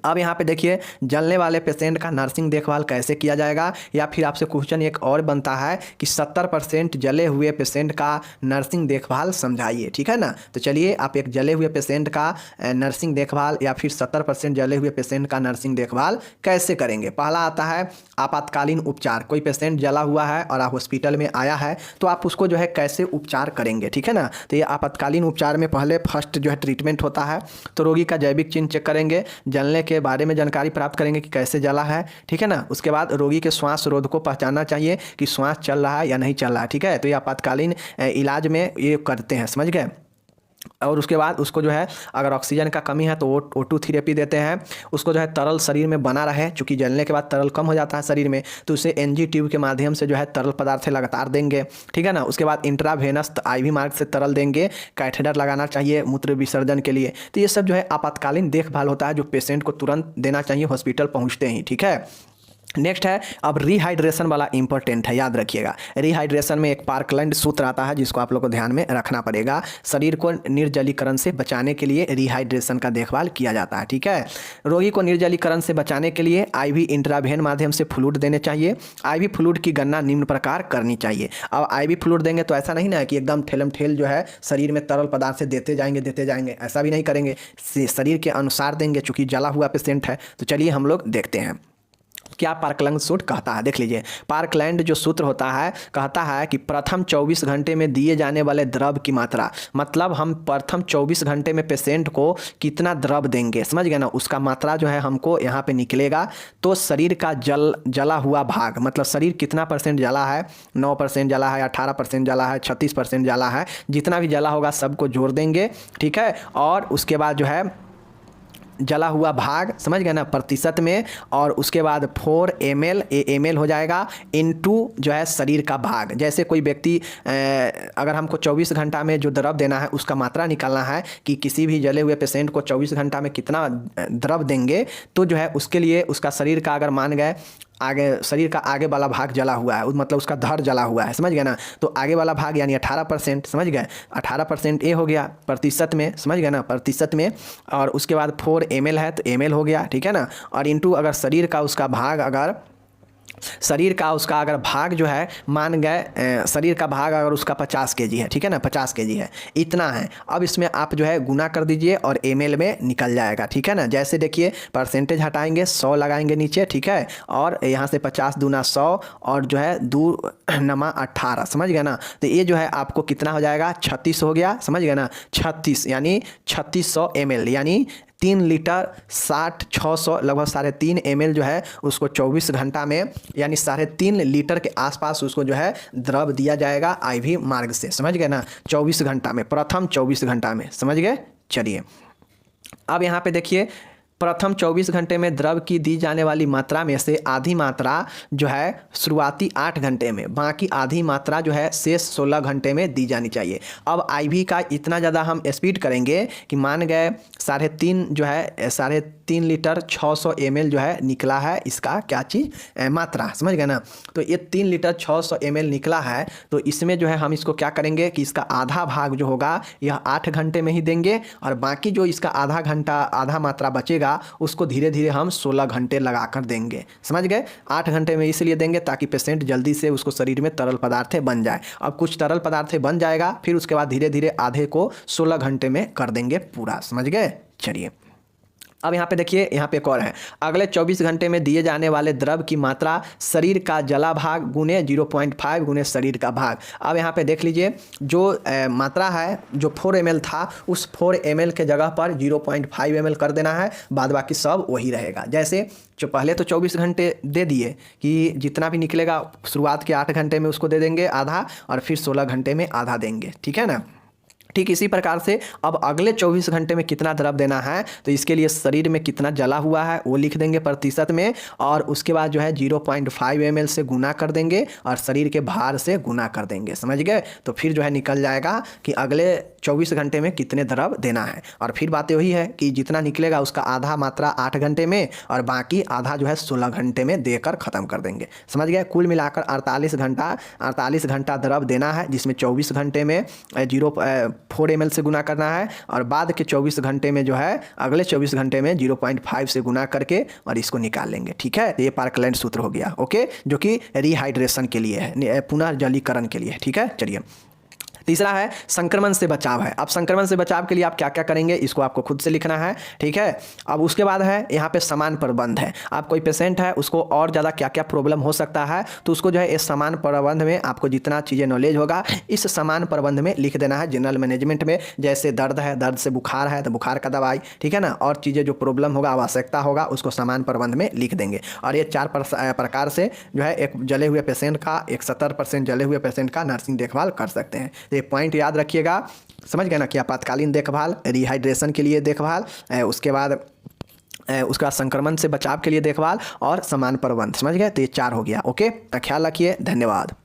अब यहाँ पे देखिए जलने वाले पेशेंट का नर्सिंग देखभाल कैसे किया जाएगा, या फिर आपसे क्वेश्चन एक और बनता है कि 70% जले हुए पेशेंट का नर्सिंग देखभाल समझाइए, ठीक है ना। तो चलिए आप एक जले हुए पेशेंट का नर्सिंग देखभाल या फिर 70% जले हुए पेशेंट का नर्सिंग देखभाल कैसे करेंगे। पहला आता है आपातकालीन उपचार। कोई पेशेंट जला हुआ है और आप हॉस्पिटल में आया है तो आप उसको जो है कैसे उपचार करेंगे, ठीक है ना। तो ये आपातकालीन उपचार में पहले फर्स्ट जो है ट्रीटमेंट होता है, तो रोगी का जैविक चिन्ह चेक करेंगे, जलने के बारे में जानकारी प्राप्त करेंगे कि कैसे जला है, ठीक है ना। उसके बाद रोगी के श्वास रोध को पहचानना चाहिए कि श्वास चल रहा है या नहीं चल रहा है, ठीक है। तो ये आपातकालीन इलाज में ये करते हैं, समझ गए। और उसके बाद उसको जो है अगर ऑक्सीजन का कमी है तो O2 थेरेपी देते हैं। उसको जो है तरल शरीर में बना रहे, चूँकि जलने के बाद तरल कम हो जाता है शरीर में, तो उसे NG ट्यूब के माध्यम से जो है तरल पदार्थ से लगातार देंगे, ठीक है ना। उसके बाद इंट्रावेनस IV मार्ग से तरल देंगे, कैथेटर लगाना चाहिए मूत्र विसर्जन के लिए। तो ये सब जो है आपातकालीन देखभाल होता है जो पेशेंट को तुरंत देना चाहिए हॉस्पिटल पहुँचते ही, ठीक है। नेक्स्ट है अब रिहाइड्रेशन वाला इंपॉर्टेंट है, याद रखिएगा। रिहाइड्रेशन में एक पार्कलैंड सूत्र आता है जिसको आप लोग को ध्यान में रखना पड़ेगा। शरीर को निर्जलीकरण से बचाने के लिए रिहाइड्रेशन का देखभाल किया जाता है, ठीक है। रोगी को निर्जलीकरण से बचाने के लिए IV इंट्रावेन माध्यम से फ्लूइड देने चाहिए। IV फ्लूइड की गणना निम्न प्रकार करनी चाहिए। अब IV फ्लूइड देंगे तो ऐसा नहीं ना कि एकदम ठेलम ठेल जो है शरीर में तरल पदार्थ से देते जाएंगे, ऐसा भी नहीं करेंगे, शरीर के अनुसार देंगे, चूँकि जला हुआ पेशेंट है। तो चलिए हम लोग देखते हैं क्या पार्कलैंड सूत्र कहता है, देख लीजिए। पार्कलैंड जो सूत्र होता है कहता है कि प्रथम 24 घंटे में दिए जाने वाले द्रव की मात्रा, मतलब हम प्रथम 24 घंटे में पेशेंट को कितना द्रव देंगे, समझ गए ना, उसका मात्रा जो है हमको यहाँ पे निकलेगा। तो शरीर का जला हुआ भाग, मतलब शरीर कितना % जला है, 9% जला है, 18% जला है, 36% जला है, जितना भी जला होगा सबको जोड़ देंगे, ठीक है। और उसके बाद जो है जला हुआ भाग, समझ गए ना, प्रतिशत में, और उसके बाद 4 ml हो जाएगा इनटू जो है शरीर का भाग। जैसे कोई व्यक्ति अगर हमको 24 घंटा में जो द्रव देना है उसका मात्रा निकालना है कि किसी भी जले हुए पेशेंट को 24 घंटा में कितना द्रव देंगे, तो जो है उसके लिए उसका शरीर का अगर मान गए आगे शरीर का आगे वाला भाग जला हुआ है, मतलब उसका धड़ जला हुआ है, समझ गए ना, तो आगे वाला भाग यानी 18%, समझ गए, 18% ये हो गया प्रतिशत में, समझ गए ना, प्रतिशत में। और उसके बाद 4 ml है तो ml हो गया, ठीक है ना। और इनटू अगर शरीर का उसका भाग अगर भाग जो है मान गए शरीर का भाग अगर उसका 50 kg है, ठीक है ना, 50 kg है, इतना है। अब इसमें आप जो है गुना कर दीजिए और ml में निकल जाएगा, ठीक है ना। जैसे देखिए परसेंटेज हटाएंगे, 100 लगाएंगे नीचे, ठीक है, और यहाँ से 50 दूना 100 और जो है 2 नमा 18, समझ गए ना। तो ये जो है आपको कितना हो जाएगा, 36 हो गया, समझ गए ना, 36 यानी 3600 ml, यानी 3 लीटर 600 लगभग 3.5 ml जो है उसको 24 घंटा में यानी 3.5 लीटर के आसपास उसको जो है द्रव दिया जाएगा IV मार्ग से, समझ गए ना, 24 घंटा में, प्रथम 24 घंटा में, समझ गए। चलिए अब यहाँ पे देखिए प्रथम 24 घंटे में द्रव की दी जाने वाली मात्रा में से आधी मात्रा जो है शुरुआती 8 घंटे में, बाकी आधी मात्रा जो है शेष 16 घंटे में दी जानी चाहिए। अब IV का इतना ज़्यादा हम स्पीड करेंगे कि मान गए 3.5 जो है 3.5 लीटर 600 ml जो है निकला है इसका क्या चीज़ मात्रा, समझ गए ना। तो ये 3 लीटर 600 ml निकला है, तो इसमें जो है हम इसको क्या करेंगे कि इसका आधा भाग जो होगा यह 8 घंटे में ही देंगे, और बाकी जो इसका आधा मात्रा बचेगा उसको धीरे धीरे हम 16 घंटे लगा कर देंगे, समझ गए। 8 घंटे में इसलिए देंगे ताकि पेशेंट जल्दी से उसको शरीर में तरल पदार्थ बन जाए। अब कुछ तरल पदार्थ बन जाएगा, फिर उसके बाद धीरे धीरे आधे को 16 घंटे में कर देंगे पूरा, समझ गए। चलिए अब यहाँ पे देखिए, यहाँ पे एक और है, अगले 24 घंटे में दिए जाने वाले द्रव की मात्रा शरीर का जला भाग गुने 0.5 गुने शरीर का भाग। अब यहाँ पे देख लीजिए, जो मात्रा है, जो 4 ml था, उस 4 ml के जगह पर 0.5 ml कर देना है, बाद बाकी सब वही रहेगा। जैसे जो पहले तो 24 घंटे दे दिए कि जितना भी निकलेगा शुरुआत के 8 घंटे में उसको दे देंगे आधा, और फिर 16 घंटे में आधा देंगे, ठीक है ना। ठीक इसी प्रकार से अब अगले 24 घंटे में कितना द्रव देना है, तो इसके लिए शरीर में कितना जला हुआ है वो लिख देंगे प्रतिशत में, और उसके बाद जो है 0.5 ml से गुना कर देंगे और शरीर के भार से गुना कर देंगे, समझ गए। तो फिर जो है निकल जाएगा कि अगले 24 घंटे में कितने द्रव देना है। और फिर बात वही है कि जितना निकलेगा उसका आधा मात्रा 8 घंटे में और बाकी आधा जो है 16 घंटे में देकर ख़त्म कर देंगे, समझ गए। कुल मिलाकर 48 घंटा द्रव देना है, जिसमें 24 घंटे में 4 ml से गुना करना है, और बाद के 24 घंटे में जो है अगले 24 घंटे में 0.5 से गुना करके और इसको निकाल लेंगे, ठीक है। ये पार्कलैंड सूत्र हो गया, ओके, जो कि रिहाइड्रेशन के लिए है, पुनर्जलीकरण के लिए, ठीक है। चलिए, तीसरा है संक्रमण से बचाव है। अब संक्रमण से बचाव के लिए आप क्या क्या करेंगे इसको आपको खुद से लिखना है, ठीक है। अब उसके बाद है यहाँ पे समान प्रबंध है। आप कोई पेशेंट है, उसको और ज़्यादा क्या क्या प्रॉब्लम हो सकता है, तो उसको जो है इस समान प्रबंध में आपको जितना चीज़ें नॉलेज होगा इस समान प्रबंध में लिख देना है। जनरल मैनेजमेंट में जैसे दर्द है, दर्द से बुखार है तो बुखार का दवाई, ठीक है ना, और चीज़ें जो प्रॉब्लम होगा, आवश्यकता होगा, उसको समान प्रबंध में लिख देंगे। और ये 4 प्रकार से जो है एक जले हुए पेशेंट का, एक 70% जले हुए पेशेंट का नर्सिंग देखभाल कर सकते हैं। ये पॉइंट याद रखिएगा, समझ गए ना, कि आपातकालीन देखभाल, रिहाइड्रेशन के लिए देखभाल, उसके बाद उसका संक्रमण से बचाव के लिए देखभाल और समान प्रबंध, समझ गए। तो ये 4 हो गया, ओके। ख्याल रखिए, धन्यवाद।